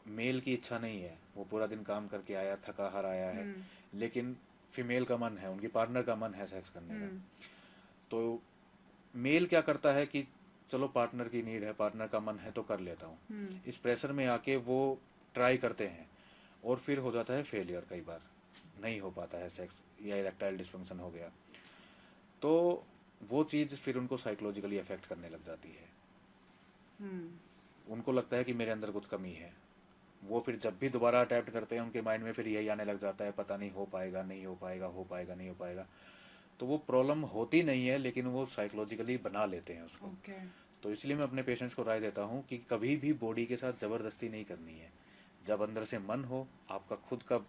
मेल की इच्छा नहीं है, वो पूरा दिन काम करके आया, थका हार आया है, हम्म। लेकिन फीमेल का मन है, उनकी पार्टनर का मन है सेक्स करने का। हम्म। तो मेल क्या करता है कि चलो पार्टनर की नीड है, पार्टनर का मन है तो कर लेता हूँ। हम्म। इस प्रेशर में आके वो ट्राई करते हैं और फिर हो जाता है फेलियर। कई बार नहीं हो पाता है सेक्स, या इरेक्टाइल डिस्फंक्शन हो गया, तो वो चीज़ फिर उनको साइकोलॉजिकली अफेक्ट करने लग जाती है। हम्म। उनको लगता है कि मेरे अंदर कुछ कमी है। वो फिर जब भी दोबारा अटैम्प्ट करते हैं उनके माइंड में फिर यही आने लग जाता है, पता नहीं हो पाएगा, नहीं हो पाएगा, हो पाएगा, नहीं हो पाएगा। तो वो प्रॉब्लम होती नहीं है, लेकिन वो साइकोलॉजिकली बना लेते हैं उसको। ओके। तो इसलिए मैं अपने पेशेंट्स को राय देता हूँ कि कभी भी बॉडी के साथ ज़बरदस्ती नहीं करनी है। जब अंदर से मन हो, आपका खुद का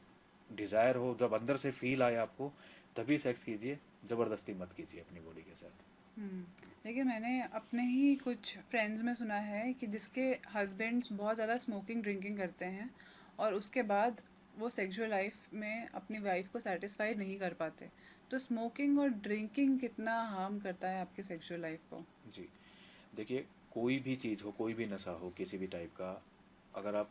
डिज़ायर हो, जब अंदर से फील आए आपको, तभी सेक्स कीजिए। ज़बरदस्ती मत कीजिए अपनी बॉडी के साथ। हम्म। देखिए, मैंने अपने ही कुछ फ्रेंड्स में सुना है कि जिसके हस्बैंड्स बहुत ज़्यादा स्मोकिंग ड्रिंकिंग करते हैं और उसके बाद वो सेक्सुअल लाइफ में अपनी वाइफ को सेटिस्फाई नहीं कर पाते। तो स्मोकिंग और ड्रिंकिंग कितना हार्म करता है आपकी सेक्सुअल लाइफ को? जी, देखिए, कोई भी चीज़ हो, कोई भी नशा हो किसी भी टाइप का, अगर आप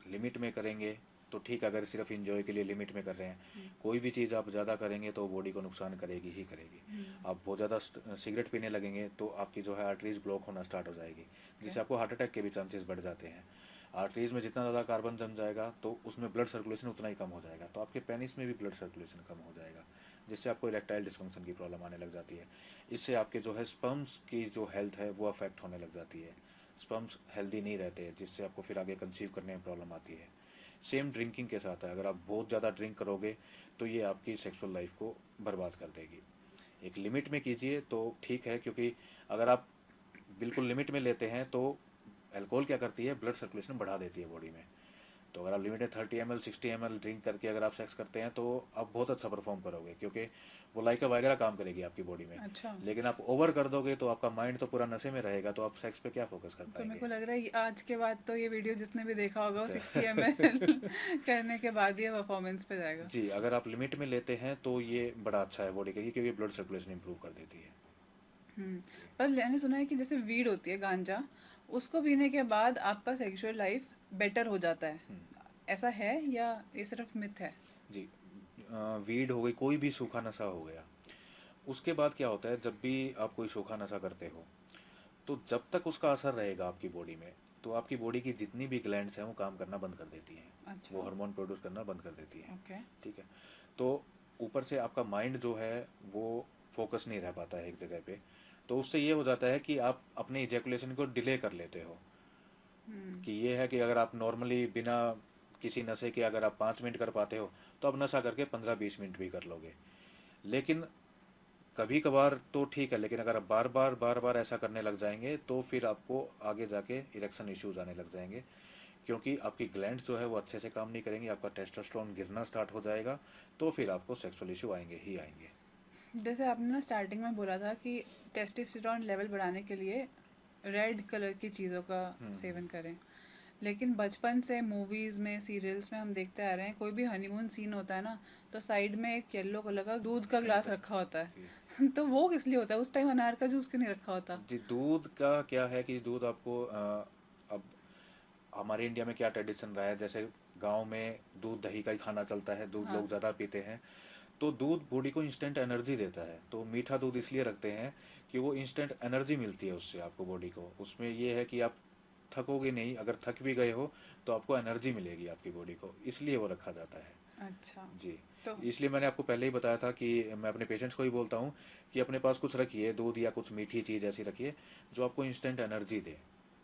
लिमिट में करेंगे तो ठीक है। अगर सिर्फ इंजॉय के लिए लिमिट में कर रहे हैं, हम्म। कोई भी चीज़ आप ज़्यादा करेंगे तो बॉडी को नुकसान करेगी ही करेगी। हम्म। आप बहुत ज़्यादा सिगरेट पीने लगेंगे तो आपकी जो है आर्टरीज ब्लॉक होना स्टार्ट हो जाएगी, ओके। जिससे आपको हार्ट अटैक के भी चांसेस बढ़ जाते हैं। आर्टरीज में जितना ज़्यादा कार्बन जम जाएगा तो उसमें ब्लड सर्कुलेशन उतना ही कम हो जाएगा, तो आपके पेनिस में भी ब्लड सर्कुलेशन कम हो जाएगा, जिससे आपको इरेक्टाइल डिस्फंक्शन की प्रॉब्लम आने लग जाती है। इससे आपके जो है स्पर्म्स की जो हेल्थ है वो अफेक्ट होने लग जाती है। स्पर्म्स हेल्दी नहीं रहते हैं, जिससे आपको फिर आगे कंसीव करने में प्रॉब्लम आती है। सेम ड्रिंकिंग के साथ है, अगर आप बहुत ज़्यादा ड्रिंक करोगे तो ये आपकी सेक्सुअल लाइफ को बर्बाद कर देगी। एक लिमिट में कीजिए तो ठीक है, क्योंकि अगर आप बिल्कुल लिमिट में लेते हैं तो अल्कोहल क्या करती है, ब्लड सर्कुलेशन बढ़ा देती है बॉडी में। तो अगर आप लिमिट में 30 ml 60 ml ड्रिंक करके अगर आप सेक्स करते हैं तो आप बहुत अच्छा परफॉर्म करोगे, क्योंकि वो लाइका वगैरह काम करेगी आपकी बॉडी में। अच्छा। लेकिन आप ओवर कर दोगे तो आपका माइंड तो पूरा नशे में रहेगा, तो आप सेक्स पे क्या फोकस कर तो मेरे पाएंगे। को लग रहा है आज के बाद तो ये वीडियो जिसने भी देखा होगा वो अच्छा 60 ml करने के बाद ये परफॉर्मेंस पे जाएगा। जी, अगर आप लिमिट में लेते हैं तो ये बड़ा अच्छा है बॉडी के लिए, क्योंकि ब्लड सर्कुलेशन इंप्रूव कर देती है। हम्म। पर मैंने सुना है कि जैसे वीड होती है, गांजा, उसको पीने के बाद आपका सेक्सुअल लाइफ बेटर हो जाता है। हम्म, ऐसा है या ये सिर्फ मिथ है? जी, वीड हो गई, कोई भी सूखा नशा हो गया, उसके बाद क्या होता है, जब भी आप कोई सूखा नशा करते हो तो जब तक उसका असर रहेगा आपकी बॉडी में, तो आपकी बॉडी की जितनी भी ग्लैंड्स हैं वो काम करना बंद कर देती हैं, वो अच्छा। हार्मोन प्रोड्यूस करना बंद कर देती हैं। ओके। ठीक है। तो ऊपर से आपका माइंड जो है वो फोकस नहीं रह पाता है एक जगह पे, तो उससे ये हो जाता है कि आप अपने इजैकुलेशन को डिले कर लेते हो। हम्म। कि ये है कि अगर आप नॉर्मली बिना किसी नशे के अगर आप 5 मिनट कर पाते हो, तो आप नशा करके 15-20 मिनट भी कर लोगे। लेकिन कभी कभार तो ठीक है, लेकिन अगर आप बार बार ऐसा करने लग जाएंगे तो फिर आपको आगे जाके इरेक्शन इश्यूज आने लग जाएंगे, क्योंकि आपकी ग्लैंड्स जो है वो अच्छे से काम नहीं करेंगी, आपका टेस्टोस्टेरोन गिरना स्टार्ट हो जाएगा, तो फिर आपको सेक्सुअल इशू आएंगे ही आएंगे। जैसे आपने ना स्टार्टिंग में बोला था कि टेस्टोस्टेरोन लेवल बढ़ाने के लिए रेड कलर की चीज़ों का सेवन करें, लेकिन बचपन से मूवीज़ में, सीरियल्स में हम देखते आ रहे हैं, कोई भी हनीमून सीन होता है ना, तो साइड में एक येलो कलर का दूध का ग्लास फैंटासी। रखा होता जी, है तो वो किस लिए होता है? उस टाइम अनार का जूस क्यों नहीं रखा होता? जी, दूध का क्या है कि दूध आपको अब हमारे इंडिया में क्या ट्रेडिशन रहा है, जैसे गांव में दूध दही का ही खाना चलता है, दूध हाँ। लोग ज़्यादा पीते हैं। तो दूध बॉडी को इंस्टेंट एनर्जी देता है, तो मीठा दूध इसलिए रखते हैं कि वो इंस्टेंट एनर्जी मिलती है उससे आपको बॉडी को। उसमें ये है कि आप थकोगे नहीं, अगर थक भी गए हो तो आपको एनर्जी मिलेगी आपकी बॉडी को, इसलिए वो रखा जाता है। अच्छा। जी, तो इसलिए मैंने आपको पहले ही बताया था कि मैं अपने पेशेंट्स को ही बोलता हूँ कि अपने पास कुछ रखिए, दूध या कुछ मीठी चीज़ ऐसी रखिए जो आपको इंस्टेंट एनर्जी दे,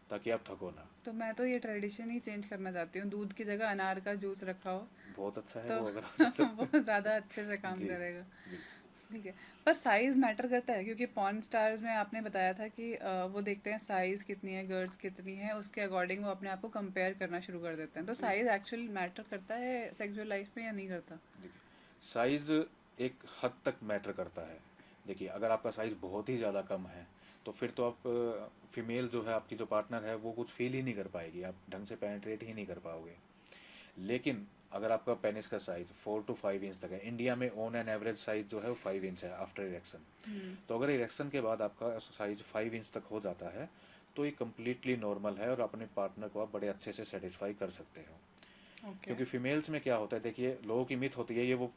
ताकि आप थको ना। तो मैं तो ये ट्रेडिशन ही चेंज करना चाहती हूँ, दूध की जगह अनार का जूस रखा हो। बहुत अच्छा है तो वो, अगर होता तो। वो ज़्यादा अच्छे से काम जी, करेगा। बिल्कुल। ठीक है। पर साइज़ मैटर करता है, क्योंकि पॉर्न स्टार्स में आपने बताया था कि वो देखते हैं साइज़ कितनी है, गर्ल्स कितनी है, उसके अकॉर्डिंग वो अपने आप को कंपेयर करना शुरू कर देते हैं। तो जी, साइज़ एक्चुअली मैटर करता है सेक्सुअल लाइफ में या नहीं करता? देखिए, साइज़ एक हद तक मैटर करता है। देखिए, अगर आपका साइज़ बहुत ही ज़्यादा कम है तो फिर तो आप फीमेल जो है आपकी जो पार्टनर है वो कुछ फील ही नहीं कर पाएगी, आप ढंग से पेनिट्रेट ही नहीं कर पाओगे। लेकिन अगर आपका पेनिस का साइज़ 4 to 5 इंच तक है, इंडिया में ऑन एन एवरेज साइज़ जो है वो 5 इंच है आफ्टर इरेक्शन। हम्म। तो अगर इरेक्शन के बाद आपका साइज़ 5 इंच तक हो जाता है तो ये कम्प्लीटली नॉर्मल है और अपने पार्टनर को आप बड़े अच्छे से सेटिस्फाई कर सकते हो। ओके। क्योंकि फीमेल्स में क्या होता है, देखिए लोगों की मिथ होती है, ये वो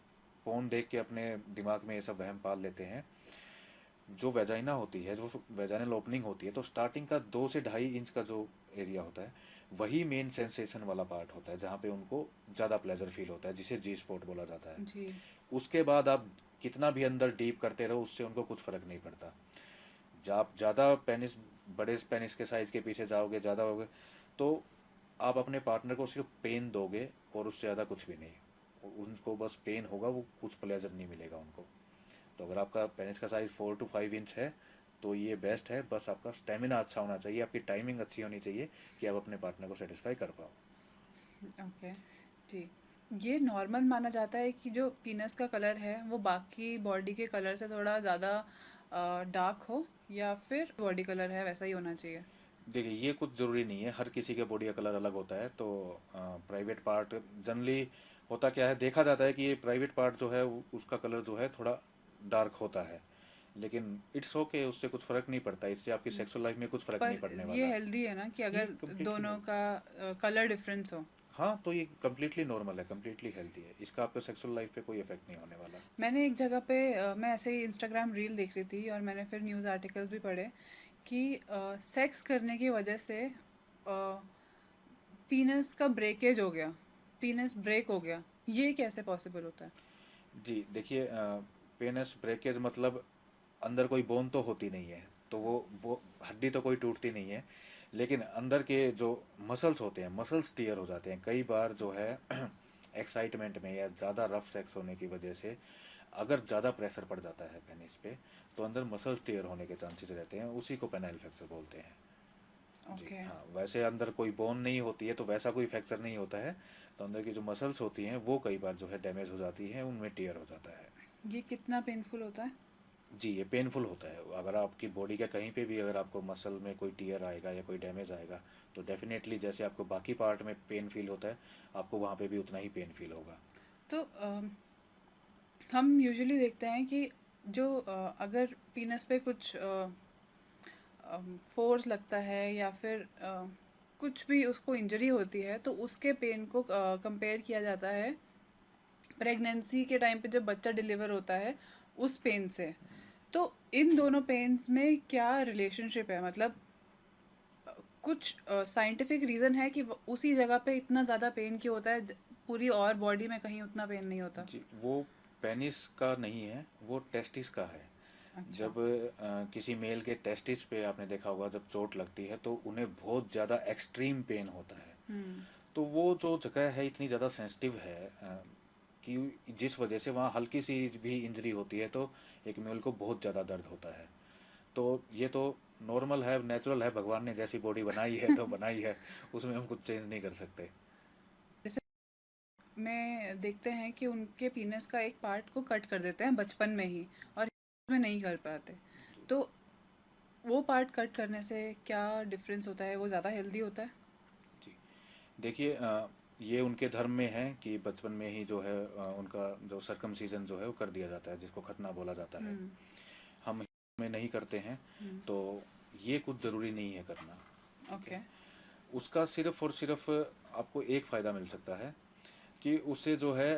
फोन देख के अपने दिमाग में ये सब वहम पाल लेते हैं। जो वेजाइना होती है, जो वेजाइनल ओपनिंग होती है, तो स्टार्टिंग का 2 से ढाई इंच का जो एरिया होता है, वही मेन सेंसेशन वाला पार्ट होता है जहाँ पे उनको ज़्यादा प्लेजर फील होता है, जिसे जी स्पॉट बोला जाता है। जी। उसके बाद आप कितना भी अंदर डीप करते रहो, उससे उनको कुछ फ़र्क नहीं पड़ता। जब आप ज़्यादा पेनिस, बड़े पेनिस के साइज़ के पीछे जाओगे, ज़्यादा होगे, तो आप अपने पार्टनर को सिर्फ पेन दोगे और उससे ज़्यादा कुछ भी नहीं। उनको बस पेन होगा, वो कुछ प्लेजर नहीं मिलेगा उनको। तो अगर आपका पेनिस का साइज़ 4 to 5 इंच है तो ये बेस्ट है। बस आपका स्टेमिना अच्छा होना चाहिए, आपकी टाइमिंग अच्छी होनी चाहिए कि आप अपने पार्टनर को सेटिस्फाई कर पाओ। ओके। जी। ये नॉर्मल माना जाता है कि जो पीनस का कलर है वो बाकी बॉडी के कलर से थोड़ा ज़्यादा डार्क हो, या फिर बॉडी कलर है वैसा ही होना चाहिए? देखिए ये कुछ ज़रूरी नहीं है, हर किसी के बॉडी का कलर अलग होता है। तो प्राइवेट पार्ट जनरली होता क्या है, देखा जाता है कि ये प्राइवेट पार्ट जो है उसका कलर जो है थोड़ा डार्क होता है, लेकिन इट्स ओके, उससे कुछ फ़र्क नहीं पड़ता, इससे आपकी सेक्सुअल लाइफ में कुछ फ़र्क नहीं पर पड़ने ये वाला। हेल्दी है ना कि ये अगर कम्प्लीटली दोनों हेल्दी, का कलर डिफरेंस हो? हाँ, तो ये कम्प्लीटली नॉर्मल है, कम्प्लीटली हेल्दी है, इसका आपके सेक्सुअल लाइफ पे कोई इफेक्ट नहीं होने वाला। मैंने एक जगह पे मैं ऐसे ही इंस्टाग्राम रील देख रही थी और मैंने फिर न्यूज़ आर्टिकल्स भी पढ़े कि सेक्स करने की वजह से पीनस का ब्रेकेज हो गया, पीनस ब्रेक हो गया। ये कैसे पॉसिबल होता है? जी देखिए, पेनिस ब्रेकेज मतलब अंदर कोई बोन तो होती नहीं है, तो वो हड्डी तो कोई टूटती नहीं है, लेकिन अंदर के जो मसल्स होते हैं, मसल्स टीयर हो जाते हैं कई बार जो है एक्साइटमेंट में या ज़्यादा रफ सेक्स होने की वजह से। अगर ज़्यादा प्रेशर पड़ जाता है पेनिस पे, तो अंदर मसल्स टीयर होने के चांसेस रहते हैं, उसी को पेनाइल फ्रैक्चर बोलते हैं। जी ओके। हाँ, वैसे अंदर कोई बोन नहीं होती है तो वैसा कोई फ्रैक्चर नहीं होता है। तो अंदर की जो मसल्स होती हैं वो कई बार जो है डैमेज हो जाती हैं, उनमें टीयर हो जाता है। ये कितना पेनफुल होता है? जी ये पेनफुल होता है। अगर आपकी बॉडी के कहीं पे भी अगर आपको मसल में कोई टीयर आएगा या कोई डैमेज आएगा, तो डेफिनेटली जैसे आपको बाकी पार्ट में पेन फील होता है, आपको वहाँ पे भी उतना ही पेन फील होगा। तो हम यूजुअली देखते हैं कि जो अगर पीनस पे कुछ फोर्स लगता है या फिर कुछ भी उसको इंजरी होती है तो उसके पेन को कंपेयर किया जाता है प्रेगनेंसी के टाइम पे जब बच्चा डिलीवर होता है उस पेन से। तो इन दोनों पेन्स में क्या रिलेशनशिप है? मतलब कुछ साइंटिफिक रीज़न है कि उसी जगह पे इतना ज़्यादा पेन क्यों होता है, पूरी और बॉडी में कहीं उतना पेन नहीं होता? जी वो पेनिस का नहीं है, वो टेस्टिस का है। अच्छा। जब किसी मेल के टेस्टिस पे आपने देखा होगा, जब चोट लगती है तो उन्हें बहुत ज़्यादा एक्सट्रीम पेन होता है। हम्म। तो वो जो जगह है इतनी ज़्यादा सेंसिटिव है कि जिस वजह से वहाँ हल्की सी भी इंजरी होती है तो एक मेल को बहुत ज़्यादा दर्द होता है। तो ये तो नॉर्मल है, नेचुरल है, भगवान ने जैसी बॉडी बनाई है तो बनाई है, उसमें हम कुछ चेंज नहीं कर सकते। जैसे में देखते हैं कि उनके पीनस का एक पार्ट को कट कर देते हैं बचपन में ही और में नहीं कर पाते। तो वो पार्ट कट करने से क्या डिफरेंस होता है? वो ज़्यादा हेल्दी होता है? जी देखिए, ये उनके धर्म में है कि बचपन में ही जो है उनका जो सर्कमसीजन जो है वो कर दिया जाता है, जिसको खतना बोला जाता है। हम्म। हम में नहीं करते हैं, हम्म। तो ये कुछ ज़रूरी नहीं है करना। ठीक ओके। है, उसका सिर्फ और सिर्फ आपको एक फ़ायदा मिल सकता है कि उससे जो है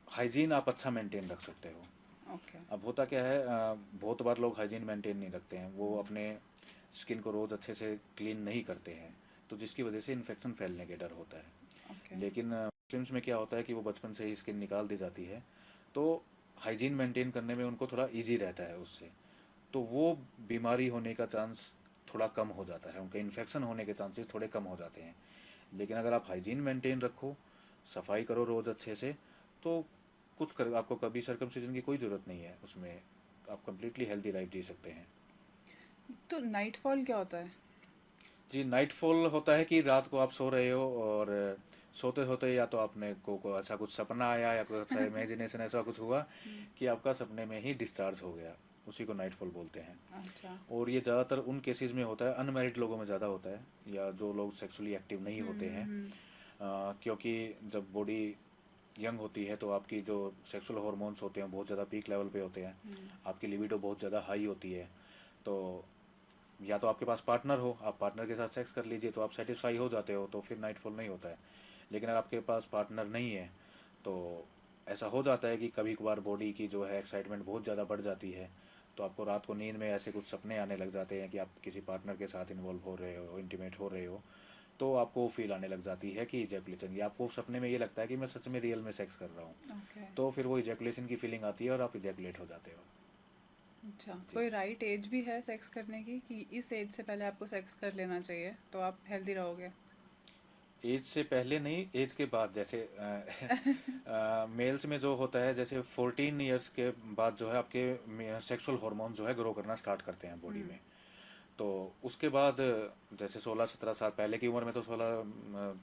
हाइजीन आप अच्छा मेंटेन रख सकते हो। ओके। अब होता क्या है, बहुत बार लोग हाइजीन मेंटेन नहीं रखते हैं, वो अपने स्किन को रोज़ अच्छे से क्लीन नहीं करते हैं, तो जिसकी वजह से इन्फेक्शन फैलने के डर होता है। ओके। लेकिन मुस्लिम्स में क्या होता है कि वो बचपन से ही स्किन निकाल दी जाती है, तो हाइजीन मेंटेन करने में उनको थोड़ा इजी रहता है उससे। तो वो बीमारी होने का चांस थोड़ा कम हो जाता है, उनके इन्फेक्शन होने के चांसेस थोड़े कम हो जाते हैं। लेकिन अगर आप हाइजीन मेंटेन रखो, सफाई करो रोज़ अच्छे से, तो कुछ कर आपको कभी सर्कमसिजन की कोई ज़रूरत नहीं है उसमें। आप कंप्लीटली हेल्दी लाइफ जी सकते हैं। तो नाइट फॉल क्या होता है? जी नाइटफॉल होता है कि रात को आप सो रहे हो और सोते होते या तो आपने को अच्छा कुछ सपना आया या कोई अच्छा इमेजिनेशन ऐसा कुछ हुआ हम्म। कि आपका सपने में ही डिस्चार्ज हो गया, उसी को नाइटफॉल बोलते हैं। अच्छा। और ये ज़्यादातर उन केसेस में होता है, अनमैरिड लोगों में ज़्यादा होता है, या जो लोग सेक्सुअली एक्टिव नहीं होते हैं। हम्म। क्योंकि जब बॉडी यंग होती है तो आपकी जो सेक्सुअल हार्मोन्स होते हैं बहुत ज़्यादा पीक लेवल पे होते हैं, हम्म। आपकी लिबिडो बहुत ज़्यादा हाई होती है। तो या तो आपके पास पार्टनर हो, आप पार्टनर के साथ सेक्स कर लीजिए तो आप सेटिस्फाई हो जाते हो, तो फिर नाइटफॉल नहीं होता है। लेकिन अगर आपके पास पार्टनर नहीं है तो ऐसा हो जाता है कि कभी कभार बॉडी की जो है एक्साइटमेंट बहुत ज़्यादा बढ़ जाती है, तो आपको रात को नींद में ऐसे कुछ सपने आने लग जाते हैं कि आप किसी पार्टनर के साथ इन्वॉल्व हो रहे हो, इंटीमेट हो रहे हो, तो आपको फील आने लग जाती है कि इजैकुलेशन, या आपको सपने में ये लगता है कि मैं सच में रियल में सेक्स कर रहा हूँ, ओके। तो फिर वो इजैकुलेशन की फीलिंग आती है और आप इजैकुलेट हो जाते हो। अच्छा, जी। कोई राइट एज भी है सेक्स करने की कि इस एज से पहले आपको सेक्स कर लेना चाहिए तो आप हेल्दी रहोगे? एज से पहले नहीं, एज के बाद, जैसे मेल्स में जो होता है, जैसे 14 ईयर्स के बाद जो है आपके सेक्सुअल हार्मोन जो है ग्रो करना स्टार्ट करते हैं बॉडी हुँ, में। तो उसके बाद जैसे 16-17 साल पहले की उम्र में, तो 16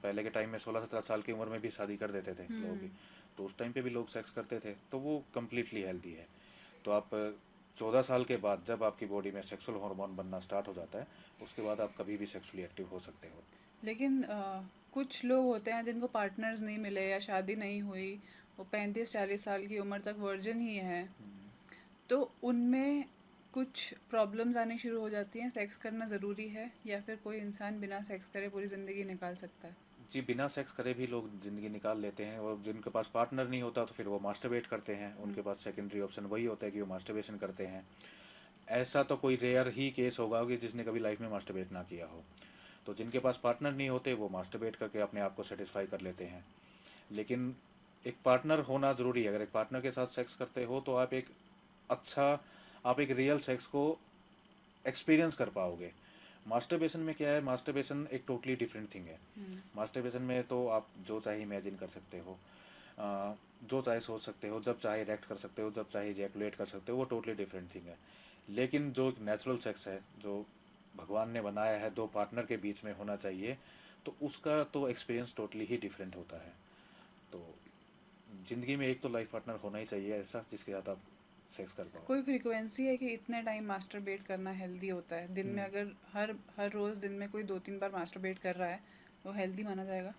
पहले के टाइम में 16-17 साल की उम्र में भी शादी कर देते थे लोग भी, हुँ। तो उस टाइम पे भी लोग सेक्स करते थे, तो वो कम्प्लीटली हेल्दी है। तो आप 14 साल के बाद जब आपकी बॉडी में सेक्सुअल हार्मोन बनना स्टार्ट हो जाता है, उसके बाद आप कभी भी सेक्सुअली एक्टिव हो सकते हो। लेकिन कुछ लोग होते हैं जिनको पार्टनर्स नहीं मिले या शादी नहीं हुई, वो 35-40 साल की उम्र तक वर्जिन ही हैं, तो उनमें कुछ प्रॉब्लम्स आनी शुरू हो जाती हैं। सेक्स करना ज़रूरी है या फिर कोई इंसान बिना सेक्स करे पूरी ज़िंदगी निकाल सकता है? जी, बिना सेक्स करे भी लोग ज़िंदगी निकाल लेते हैं, और जिनके पास पार्टनर नहीं होता तो फिर वो मास्टरबेट करते हैं, हुँ, उनके पास सेकेंडरी ऑप्शन वही होता है कि वो मास्टरबेशन करते हैं। ऐसा तो कोई रेयर ही केस होगा कि जिसने कभी लाइफ में मास्टरबेट ना किया हो। तो जिनके पास पार्टनर नहीं होते वो मास्टरबेट करके अपने आप को सेटिस्फाई कर लेते हैं। लेकिन एक पार्टनर होना ज़रूरी है। अगर एक पार्टनर के साथ सेक्स करते हो तो अच्छा आप एक रियल सेक्स को एक्सपीरियंस कर पाओगे। मास्टरबेशन में क्या है, मास्टरबेशन एक टोटली डिफरेंट थिंग है। हुँ, मास्टरबेशन में तो आप जो चाहे इमेजिन कर सकते हो, जो चाहे सोच सकते हो, जब चाहे इरेक्ट कर सकते हो, जब चाहे इजैकुलेट कर सकते हो, वो टोटली डिफरेंट थिंग है। लेकिन जो एक नेचुरल सेक्स है, जो भगवान ने बनाया है, दो पार्टनर के बीच में होना चाहिए, तो उसका तो एक्सपीरियंस टोटली ही डिफरेंट होता है। तो ज़िंदगी में एक तो लाइफ पार्टनर होना ही चाहिए ऐसा, जिसके साथ आप सेक्स कर पाओ। कोई फ्रीक्वेंसी है कि इतने टाइम मास्टरबेट करना हेल्दी होता है? दिन में अगर हर हर रोज़ दिन में कोई 2-3 बार मास्टरबेट कर रहा है, वो हेल्दी माना जाएगा?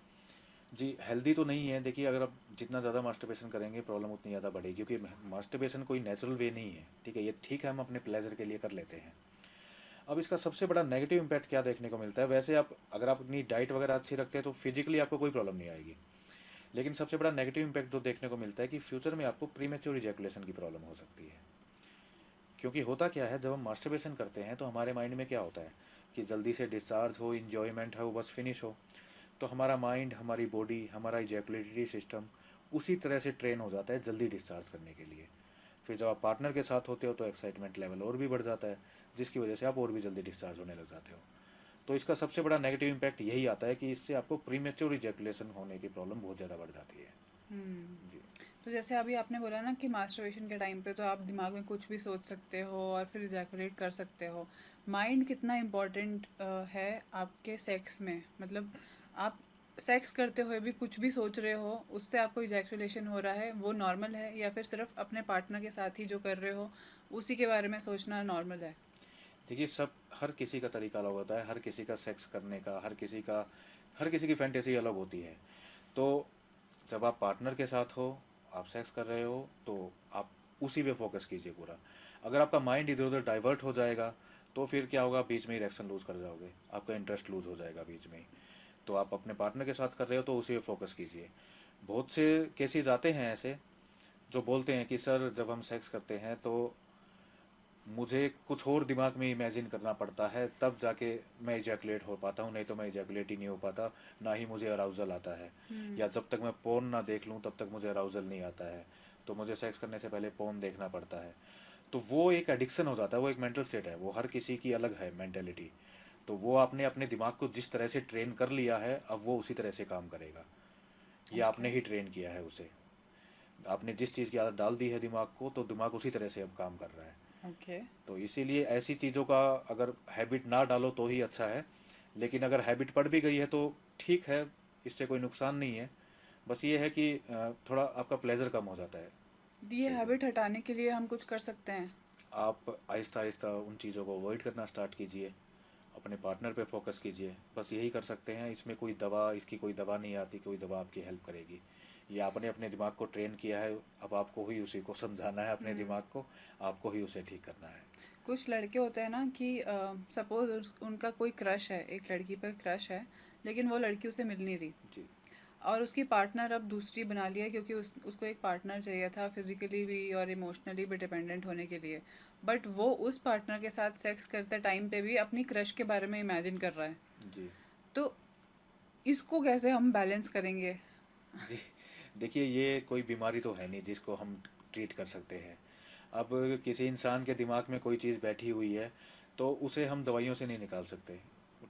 जी, हेल्दी तो नहीं है। देखिए, अगर आप जितना ज़्यादा मास्टरबेशन करेंगे प्रॉब्लम उतनी ज़्यादा बढ़ेगी, क्योंकि मास्टरबेशन कोई नेचुरल वे नहीं है। ठीक है, ये ठीक है, हम अपने प्लेजर के लिए कर लेते हैं। अब इसका सबसे बड़ा नेगेटिव इम्पैक्ट क्या देखने को मिलता है, वैसे आप अगर आप अपनी डाइट वगैरह अच्छी रखते हैं तो फिजिकली आपको कोई प्रॉब्लम नहीं आएगी। लेकिन सबसे बड़ा नेगेटिव इम्पैक्ट जो देखने को मिलता है कि फ्यूचर में आपको प्रीमेच्योर इजैकुलेशन की प्रॉब्लम हो सकती है। क्योंकि होता क्या है, जब हम मास्टरबेशन करते हैं तो हमारे माइंड में क्या होता है कि जल्दी से डिस्चार्ज हो, इन्जॉयमेंट हो, बस फिनिश हो। तो हमारा माइंड, हमारी बॉडी, हमारा इजैकुलेटरी सिस्टम उसी तरह से ट्रेन हो जाता है जल्दी डिस्चार्ज करने के लिए। फिर जब आप पार्टनर के साथ होते हो तो एक्साइटमेंट लेवल और भी बढ़ जाता है, जिसकी वजह से आप और भी जल्दी डिस्चार्ज होने लग जाते हो। तो इसका सबसे बड़ा नेगेटिव इम्पैक्ट यही आता है कि इससे आपको प्रीमेच्योर इजैकुलेशन होने की प्रॉब्लम बहुत ज़्यादा बढ़ जाती है। हुँ। जी। तो जैसे अभी आपने बोला ना कि मास्टरबेशन के टाइम पे तो आप दिमाग में कुछ भी सोच सकते हो और फिर इजैकुलेट कर सकते हो। माइंड कितना इम्पोर्टेंट है आपके सेक्स में? मतलब आप सेक्स करते हुए भी कुछ भी सोच रहे हो, उससे आपको इजैकुलेशन हो रहा है, वो नॉर्मल है या फिर सिर्फ़ अपने पार्टनर के साथ ही जो कर रहे हो, उसी के बारे में सोचना नॉर्मल है? देखिए, सब हर किसी का तरीका अलग होता है, हर किसी का सेक्स करने का, हर किसी की फैंटेसी अलग होती है। तो जब आप पार्टनर के साथ हो, आप सेक्स कर रहे हो, तो आप उसी पे फोकस कीजिए पूरा। अगर आपका माइंड इधर उधर डाइवर्ट हो जाएगा तो फिर क्या होगा, बीच में इरेक्शन लूज कर जाओगे, आपका इंटरेस्ट लूज हो जाएगा बीच में ही। तो आप अपने पार्टनर के साथ कर रहे हो तो उसी पे फोकस कीजिए। बहुत से केसेस आते हैं ऐसे जो बोलते हैं कि सर, जब हम सेक्स करते हैं तो मुझे कुछ और दिमाग में इमेजिन करना पड़ता है, तब जाके मैं इजैकुलेट हो पाता हूँ, नहीं तो मैं इजैकुलेट ही नहीं हो पाता, ना ही मुझे अराउजल आता है। हुँ, या जब तक मैं पोर्न ना देख लूँ तब तक मुझे अराउजल नहीं आता है, तो मुझे सेक्स करने से पहले पोर्न देखना पड़ता है। तो वो एक एडिक्शन हो जाता है, वो एक मेंटल स्टेट है, वो हर किसी की अलग है मेंटेलिटी। तो वो आपने अपने दिमाग को जिस तरह से ट्रेन कर लिया है, अब वो उसी तरह से काम करेगा। ये ओके, आपने ही ट्रेन किया है उसे। आपने जिस चीज़ की आदत डाल दी है दिमाग को, तो दिमाग उसी तरह से अब काम कर रहा है। ओके। तो इसीलिए ऐसी चीज़ों का अगर हैबिट ना डालो तो ही अच्छा है। लेकिन अगर हैबिट पड़ भी गई है तो ठीक है, इससे कोई नुकसान नहीं है। बस ये है कि थोड़ा आपका प्लेजर कम हो जाता है ये इससे जो। हैबिट हटाने के लिए हम कुछ कर सकते हैं? आप आहिस्ता आहिस्ता उन चीज़ों को अवॉइड करना स्टार्ट कीजिए, अपने पार्टनर पे फोकस कीजिए, बस यही कर सकते हैं। इसमें कोई दवा, इसकी कोई दवा नहीं आती, कोई दवा आपकी हेल्प करेगी। ये आपने अपने दिमाग को ट्रेन किया है, अब आपको ही उसी को समझाना है, अपने हुँ। दिमाग को आपको ही उसे ठीक करना है। कुछ लड़के होते हैं ना कि सपोज उनका कोई क्रश है, एक लड़की पर क्रश है, लेकिन वो लड़की उसे मिल नहीं रही, जी। और उसकी पार्टनर अब दूसरी बना लिया क्योंकि उसको एक पार्टनर चाहिए था फिजिकली भी और इमोशनली भी डिपेंडेंट होने के लिए। बट वो उस पार्टनर के साथ सेक्स करते टाइम पे भी अपनी क्रश के बारे में इमेजिन कर रहा है। जी। तो इसको कैसे हम बैलेंस करेंगे? जी। देखिए, ये कोई बीमारी तो है नहीं जिसको हम ट्रीट कर सकते हैं। अब किसी इंसान के दिमाग में कोई चीज़ बैठी हुई है, तो उसे हम दवाइयों से नहीं निकाल सकते।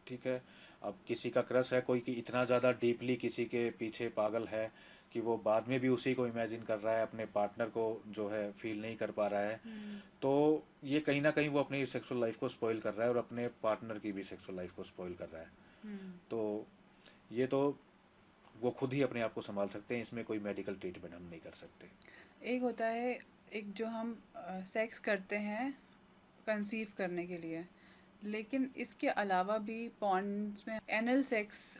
ठीक है। अब किसी का क्रश है कोई कि इतना ज़्यादा डीपली किसी के पीछे पागल है कि वो बाद में भी उसी को इमेजिन कर रहा है, अपने पार्टनर को जो है फील नहीं कर पा रहा है, हम्म। तो ये कहीं ना कहीं वो अपनी सेक्सुअल लाइफ को स्पॉइल कर रहा है और अपने पार्टनर की भी सेक्सुअल लाइफ को स्पॉइल कर रहा है। हम्म। तो ये तो वो खुद ही अपने आप को संभाल सकते हैं, इसमें कोई मेडिकल ट्रीटमेंट हम नहीं कर सकते। एक होता है, एक जो हम सेक्स करते हैं कंसीव करने के लिए, लेकिन इसके अलावा भी पॉन्ड्स में एनल सेक्स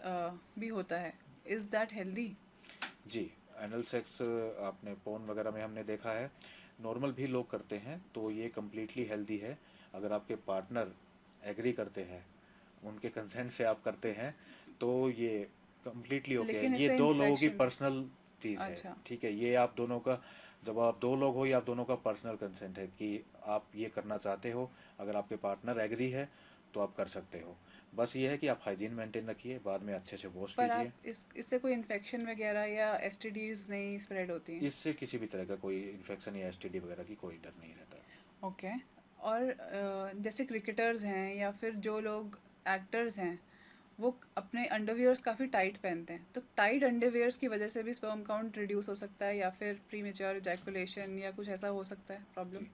भी होता है। Is that healthy? जी। एनल सेक्स आपने पोर्न वगैरह में हमने देखा है, नॉर्मल भी लोग करते हैं, तो ये कम्प्लीटली हेल्दी है। अगर आपके पार्टनर एग्री करते हैं, उनके कंसेंट से आप करते हैं, तो ये कम्प्लीटली ओके लेकिन है। ये इससे दो लोगों की इन्फेक्शन। पर्सनल चीज़ है। अच्छा। ठीक है, ये आप दोनों का, जब आप दो लोग हो, ये आप दोनों का पर्सनल कंसेंट है कि आप ये करना चाहते हो। अगर आपके पार्टनर एग्री है तो आप कर सकते हो। बस ये है कि आप हाइजीन मेंटेन रखिए, बाद में अच्छे से वॉश पर कीजिए। आप इससे कोई इन्फेक्शन वगैरह या एसटीडीज नहीं स्प्रेड होती हैं? इससे किसी भी तरह का कोई इन्फेक्शन या एसटीडी वगैरह की कोई डर नहीं रहता। ओके। और जैसे क्रिकेटर्स हैं या फिर जो लोग एक्टर्स हैं, वो अपने अंडरवियर्स काफ़ी टाइट पहनते हैं, तो टाइट अंडरवियर्स की वजह से भी स्पर्म काउंट रिड्यूस हो सकता है या फिर प्रीमेच्योर इजैकुलेशन या कुछ ऐसा हो सकता है प्रॉब्लम? जी।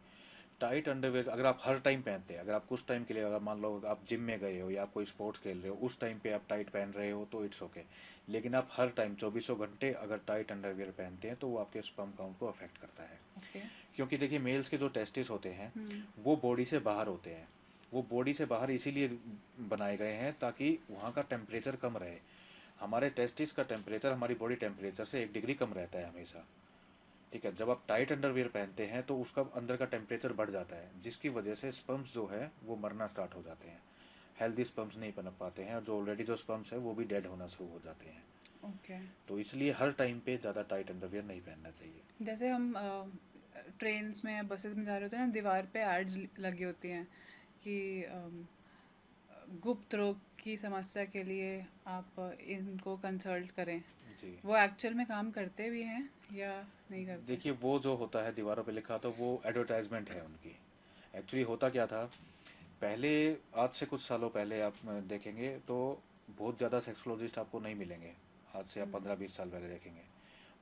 टाइट अंडरवेयर अगर आप हर टाइम पहनते हैं, अगर आप कुछ टाइम के लिए, अगर मान लो आप जिम में गए हो या आप कोई स्पोर्ट्स खेल रहे हो, उस टाइम पे आप टाइट पहन रहे हो तो इट्स ओके। लेकिन आप हर टाइम चौबीसों घंटे अगर टाइट अंडरवेयर पहनते हैं तो वो आपके स्पर्म काउंट को अफेक्ट करता है। ओके। क्योंकि देखिए, मेल्स के जो टेस्टिस होते हैं हम्म। वो बॉडी से बाहर होते हैं। वो बॉडी से बाहर इसीलिए बनाए गए हैं ताकि वहाँ का टेम्परेचर कम रहे। हमारे टेस्टिस का टेम्परेचर हमारी बॉडी टेम्परेचर से 1 डिग्री कम रहता है हमेशा। ठीक है, जब आप टाइट अंडरवियर पहनते हैं तो उसका अंदर का टेम्परेचर बढ़ जाता है, जिसकी वजह से स्पर्म्स जो है वो मरना स्टार्ट हो जाते हैं। हेल्दी स्पर्म्स नहीं पनप पाते हैं, और जो ऑलरेडी जो स्पर्म्स है वो भी डेड होना शुरू हो जाते हैं। ओके। तो इसलिए हर टाइम पे ज़्यादा टाइट अंडरवियर नहीं पहनना चाहिए। जैसे हम ट्रेन्स में या बसेस में जा रहे होते हैं ना, दीवार पे एड्स लगी होती हैं कि गुप्त रोग की समस्या के लिए आप इनको कंसल्ट करें। जी। वो एक्चुअल में काम करते भी हैं या नहीं करते? देखिए, वो जो होता है दीवारों पे लिखा, तो वो एडवर्टाइजमेंट है उनकी। एक्चुअली होता क्या था पहले, आज से कुछ सालों पहले आप देखेंगे तो बहुत ज़्यादा सेक्सोलॉजिस्ट आपको नहीं मिलेंगे। आज से आप हम्म। 15-20 साल पहले देखेंगे,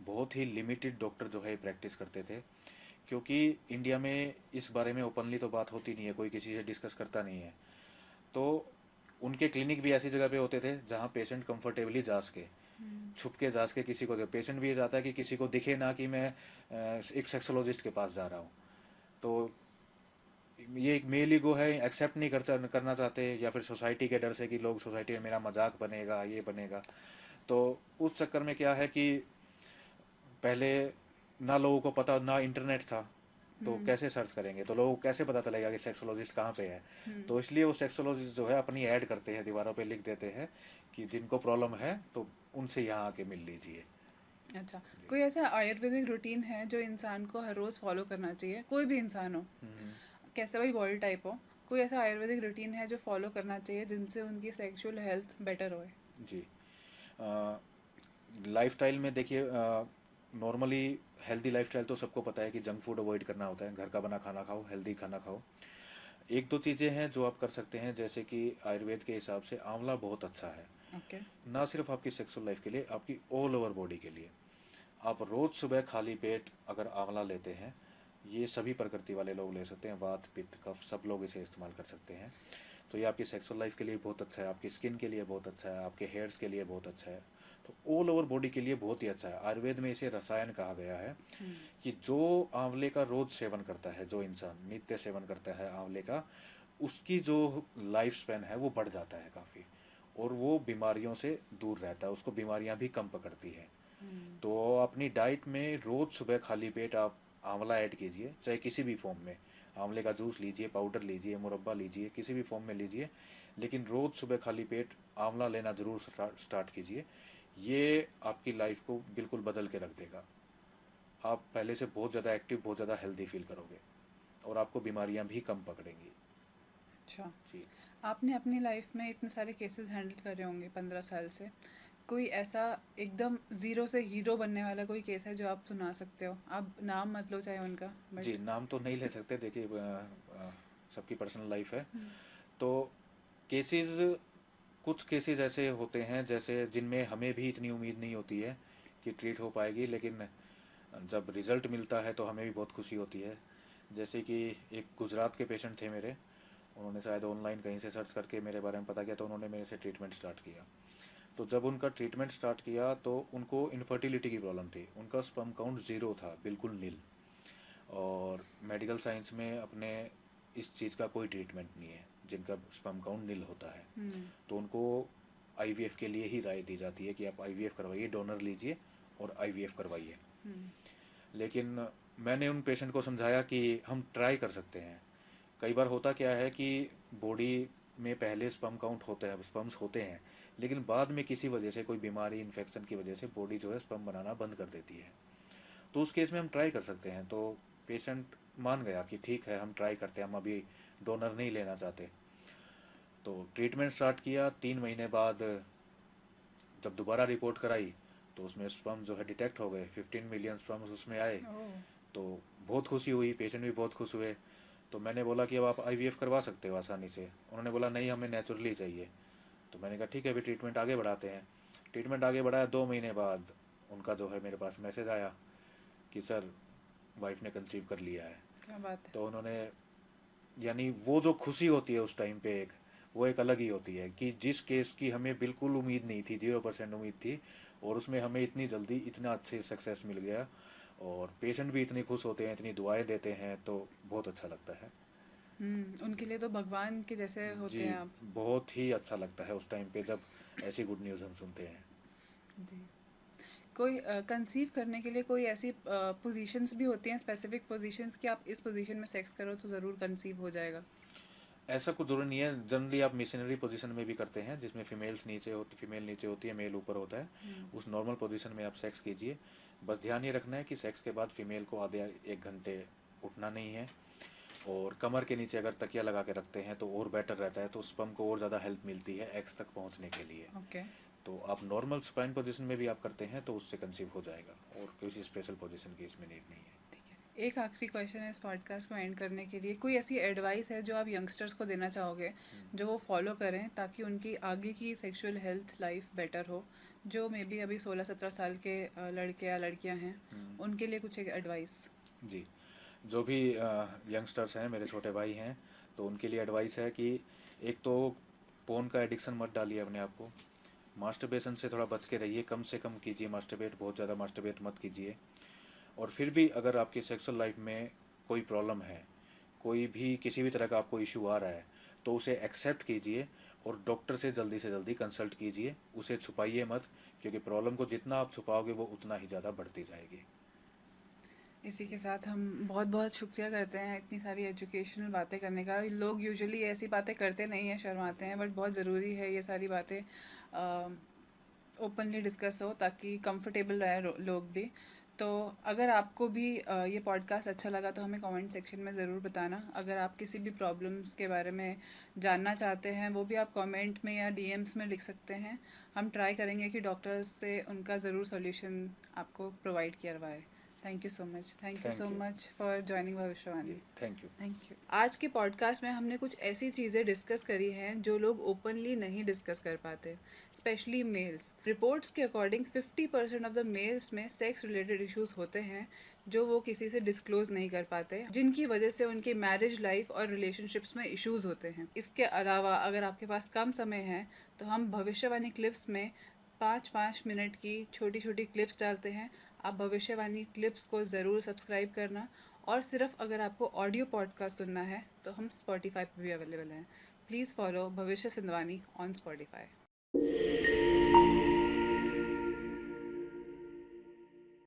बहुत ही लिमिटेड डॉक्टर जो है प्रैक्टिस करते थे। क्योंकि इंडिया में इस बारे में ओपनली तो बात होती नहीं है, कोई किसी से डिस्कस करता नहीं है। तो उनके क्लिनिक भी ऐसी जगह पे होते थे जहाँ पेशेंट कंफर्टेबली जा सके, हम्म। छुप के जा सके। किसी को, पेशेंट भी ये चाहता है कि किसी को दिखे ना कि मैं एक सेक्सोलॉजिस्ट के पास जा रहा हूँ। तो ये एक मेल ईगो है, एक्सेप्ट नहीं करना चाहते, या फिर सोसाइटी के डर से कि लोग, सोसाइटी में मेरा मजाक बनेगा, ये बनेगा। तो उस चक्कर में क्या है कि पहले ना लोगों को पता, ना इंटरनेट था, तो हम्म। कैसे सर्च करेंगे, तो लोगों को कैसे पता चलेगा कि सेक्सोलॉजिस्ट कहाँ पे है। हम्म। तो इसलिए वो सेक्सोलॉजिस्ट जो है अपनी ऐड करते हैं, दीवारों पे लिख देते हैं कि जिनको प्रॉब्लम है तो उनसे यहाँ आके मिल लीजिए। अच्छा। जी। कोई ऐसा आयुर्वेदिक रूटीन है जो इंसान को हर रोज़ फॉलो करना चाहिए, कोई भी इंसान हो, हम्म। कैसा भी बॉडी टाइप हो? कोई ऐसा आयुर्वेदिक रूटीन है जो फॉलो करना चाहिए जिनसे उनकी सेक्सुअल हेल्थ बेटर होए? जी। लाइफस्टाइल में देखिए, नॉर्मली हेल्दी लाइफस्टाइल तो सबको पता है कि जंक फूड अवॉइड करना होता है, घर का बना खाना खाओ, हेल्दी खाना खाओ। एक दो चीज़ें हैं जो आप कर सकते हैं, जैसे कि आयुर्वेद के हिसाब से आंवला बहुत अच्छा है। ओके। ना सिर्फ आपकी सेक्सुअल लाइफ के लिए, आपकी ऑल ओवर बॉडी के लिए। आप रोज़ सुबह खाली पेट अगर आंवला लेते हैं, ये सभी प्रकृति वाले लोग ले सकते हैं, वात पित्त कफ सब लोग इसे इस्तेमाल कर सकते हैं। तो ये आपकी सेक्सुअल लाइफ के लिए बहुत अच्छा है, आपकी स्किन के लिए बहुत अच्छा है, आपके हेयर्स के लिए बहुत अच्छा है। तो ऑल ओवर बॉडी के लिए बहुत ही अच्छा है। आयुर्वेद में इसे रसायन कहा गया है हम्म। कि जो आंवले का रोज सेवन करता है, जो इंसान नित्य सेवन करता है आंवले का, उसकी जो लाइफ स्पैन है वो बढ़ जाता है काफ़ी, और वो बीमारियों से दूर रहता है, उसको बीमारियां भी कम पकड़ती है। हम्म। तो अपनी डाइट में रोज़ सुबह खाली पेट आप आंवला ऐड कीजिए, चाहे किसी भी फॉर्म में। आंवले का जूस लीजिए, पाउडर लीजिए, मुरब्बा लीजिए, किसी भी फॉर्म में लीजिए, लेकिन रोज़ सुबह खाली पेट आंवला लेना ज़रूर स्टार्ट कीजिए। ये आपकी लाइफ को बिल्कुल बदल के रख देगा। आप पहले से बहुत ज़्यादा एक्टिव, बहुत ज़्यादा हेल्दी फील करोगे और आपको बीमारियां भी कम पकड़ेंगी। अच्छा, जी। आपने अपनी लाइफ में इतने सारे केसेस हैंडल करे होंगे 15 साल से। कोई ऐसा एकदम ज़ीरो से हीरो बनने वाला कोई केस है जो आप सुना सकते हो? आप नाम मत लो चाहे उनका, जी, बट नाम तो नहीं ले सकते, देखिए सबकी पर्सनल लाइफ है। हम्म, तो केसेस, कुछ केसेस ऐसे होते हैं जैसे जिनमें हमें भी इतनी उम्मीद नहीं होती है कि ट्रीट हो पाएगी, लेकिन जब रिज़ल्ट मिलता है तो हमें भी बहुत खुशी होती है। जैसे कि एक गुजरात के पेशेंट थे मेरे, उन्होंने शायद ऑनलाइन कहीं से सर्च करके मेरे बारे में पता किया, तो उन्होंने मेरे से ट्रीटमेंट स्टार्ट किया। तो जब उनका ट्रीटमेंट स्टार्ट किया तो उनको इनफर्टिलिटी की प्रॉब्लम थी, उनका स्पर्म काउंट ज़ीरो था, बिल्कुल नील। और मेडिकल साइंस में अपने इस चीज़ का कोई ट्रीटमेंट नहीं है जिनका स्पर्म काउंट नील होता है। हम्म, तो उनको आईवीएफ के लिए ही राय दी जाती है कि आप आईवीएफ करवाइए, डोनर लीजिए और आईवीएफ करवाइए। हम्म, लेकिन मैंने उन पेशेंट को समझाया कि हम ट्राई कर सकते हैं। कई बार होता क्या है कि बॉडी में पहले स्पर्म काउंट होता है, स्पर्म्स होते हैं, लेकिन बाद में किसी वजह से, कोई बीमारी, इन्फेक्शन की वजह से बॉडी जो है स्पर्म बनाना बंद कर देती है। तो उस केस में हम ट्राई कर सकते हैं। तो पेशेंट मान गया कि ठीक है, हम ट्राई करते हैं, हम अभी डोनर नहीं लेना चाहते। तो ट्रीटमेंट स्टार्ट किया। 3 महीने बाद जब दोबारा रिपोर्ट कराई तो उसमें स्पर्म जो है डिटेक्ट हो गए, 15 मिलियन स्पर्म्स उसमें आए। ओह, तो बहुत खुशी हुई, पेशेंट भी बहुत खुश हुए। तो मैंने बोला कि अब आप आईवीएफ करवा सकते हो आसानी से। उन्होंने बोला नहीं, हमें नेचुरली चाहिए। तो मैंने कहा ठीक है, अभी ट्रीटमेंट आगे बढ़ाते हैं। ट्रीटमेंट आगे बढ़ाया, 2 महीने बाद उनका जो है मेरे पास मैसेज आया कि सर, वाइफ ने कंसीव कर लिया है। क्या बात है। तो उन्होंने, यानी वो जो खुशी होती है उस टाइम पे, एक वो एक अलग ही होती है कि जिस केस की हमें बिल्कुल उम्मीद नहीं थी, 0% उम्मीद थी, और उसमें हमें इतनी जल्दी इतना अच्छे सक्सेस मिल गया। और पेशेंट भी इतने खुश होते हैं, इतनी दुआएं देते हैं, तो बहुत अच्छा लगता है। उनके लिए तो भगवान के जैसे जी, होते हैं आप। बहुत ही अच्छा लगता है उस टाइम पे जब ऐसी गुड न्यूज़ हम सुनते हैं। जी। कोई कंसीव करने के लिए कोई ऐसी पोजीशंस भी होती हैं, स्पेसिफिक पोजीशंस कि आप इस पोजीशन में सेक्स करो तो ज़रूर कंसीव हो जाएगा? ऐसा कुछ ज़रूरी नहीं है, जनरली आप मिशनरी पोजीशन में भी करते हैं जिसमें फीमेल नीचे होती है, मेल ऊपर होता है। हम्म, उस नॉर्मल पोजीशन में आप सेक्स कीजिए। बस ध्यान ये रखना है कि सेक्स के बाद फीमेल को आधे 1 घंटे उठना नहीं है। और कमर के नीचे अगर तकिया लगा के रखते हैं तो और बेटर रहता है, तो स्पर्म को और ज़्यादा हेल्प मिलती है एग्स तक पहुंचने के लिए। ओके, तो आप नॉर्मल सुपाइन पोजीशन में भी आप करते हैं तो उससे कंसीव हो जाएगा, और किसी स्पेशल पोजीशन की इसमें नीड नहीं है। ठीक है। एक आखिरी क्वेश्चन है इस पॉडकास्ट को एंड करने के लिए। कोई ऐसी एडवाइस है जो आप यंगस्टर्स को देना चाहोगे जो वो फॉलो करें ताकि उनकी आगे की सेक्सुअल हेल्थ लाइफ बेटर हो? जो मे बी अभी 16-17 साल के लड़के या लड़कियां हैं, हम्म, उनके लिए कुछ एक एडवाइस। जी। जो भी यंगस्टर्स हैं, मेरे छोटे भाई हैं, तो उनके लिए एडवाइस है कि एक तो फ़ोन का एडिक्शन मत डालिए अपने आप को। मास्टरबेशन से थोड़ा बच के रहिए, कम से कम कीजिए मास्टरबेट, बहुत ज़्यादा मास्टरबेट मत कीजिए। और फिर भी अगर आपकी सेक्सुअल लाइफ में कोई प्रॉब्लम है, कोई भी किसी भी तरह का आपको इशू आ रहा है, तो उसे एक्सेप्ट कीजिए और डॉक्टर से जल्दी कंसल्ट कीजिए। उसे छुपाइए मत, क्योंकि प्रॉब्लम को जितना आप छुपाओगे वो उतना ही ज़्यादा बढ़ती जाएगी। इसी के साथ हम बहुत बहुत शुक्रिया करते हैं इतनी सारी एजुकेशनल बातें करने का। लोग यूजुअली ऐसी बातें करते नहीं हैं, शर्माते हैं, बट बहुत ज़रूरी है ये सारी बातें ओपनली डिस्कस हो ताकि कंफर्टेबल रहे लोग भी। तो अगर आपको भी ये पॉडकास्ट अच्छा लगा तो हमें कमेंट सेक्शन में ज़रूर बताना। अगर आप किसी भी प्रॉब्लम्स के बारे में जानना चाहते हैं वो भी आप कमेंट में या डीएम्स में लिख सकते हैं। हम ट्राई करेंगे कि डॉक्टर्स से उनका ज़रूर सॉल्यूशन आपको प्रोवाइड करवाए। Thank you so much, thank you so thank you. Much for joining जी, भविष्यवाणी। Thank you. Thank you. आज के पॉडकास्ट में हमने कुछ ऐसी चीज़ें डिस्कस करी हैं जो लोग ओपनली नहीं डिस्कस कर पाते, स्पेशली मेल्स। रिपोर्ट्स के अकॉर्डिंग 50% ऑफ द मेल्स में सेक्स रिलेटेड इश्यूज होते हैं जो वो किसी से डिस्क्लोज नहीं कर पाते, जिनकी वजह से उनकी मैरिज लाइफ और रिलेशनशिप्स में इश्यूज होते हैं। इसके अलावा अगर आपके पास कम समय है तो हम भविष्यवाणी क्लिप्स में 5-5 मिनट की छोटी छोटी क्लिप्स डालते हैं। आप भविष्यवाणी क्लिप्स को ज़रूर सब्सक्राइब करना। और सिर्फ अगर आपको ऑडियो पॉडकास्ट सुनना है तो हम स्पॉटिफाई पर भी अवेलेबल हैं। प्लीज़ फॉलो भविष्य सिंधवानी ऑन स्पॉटिफाई।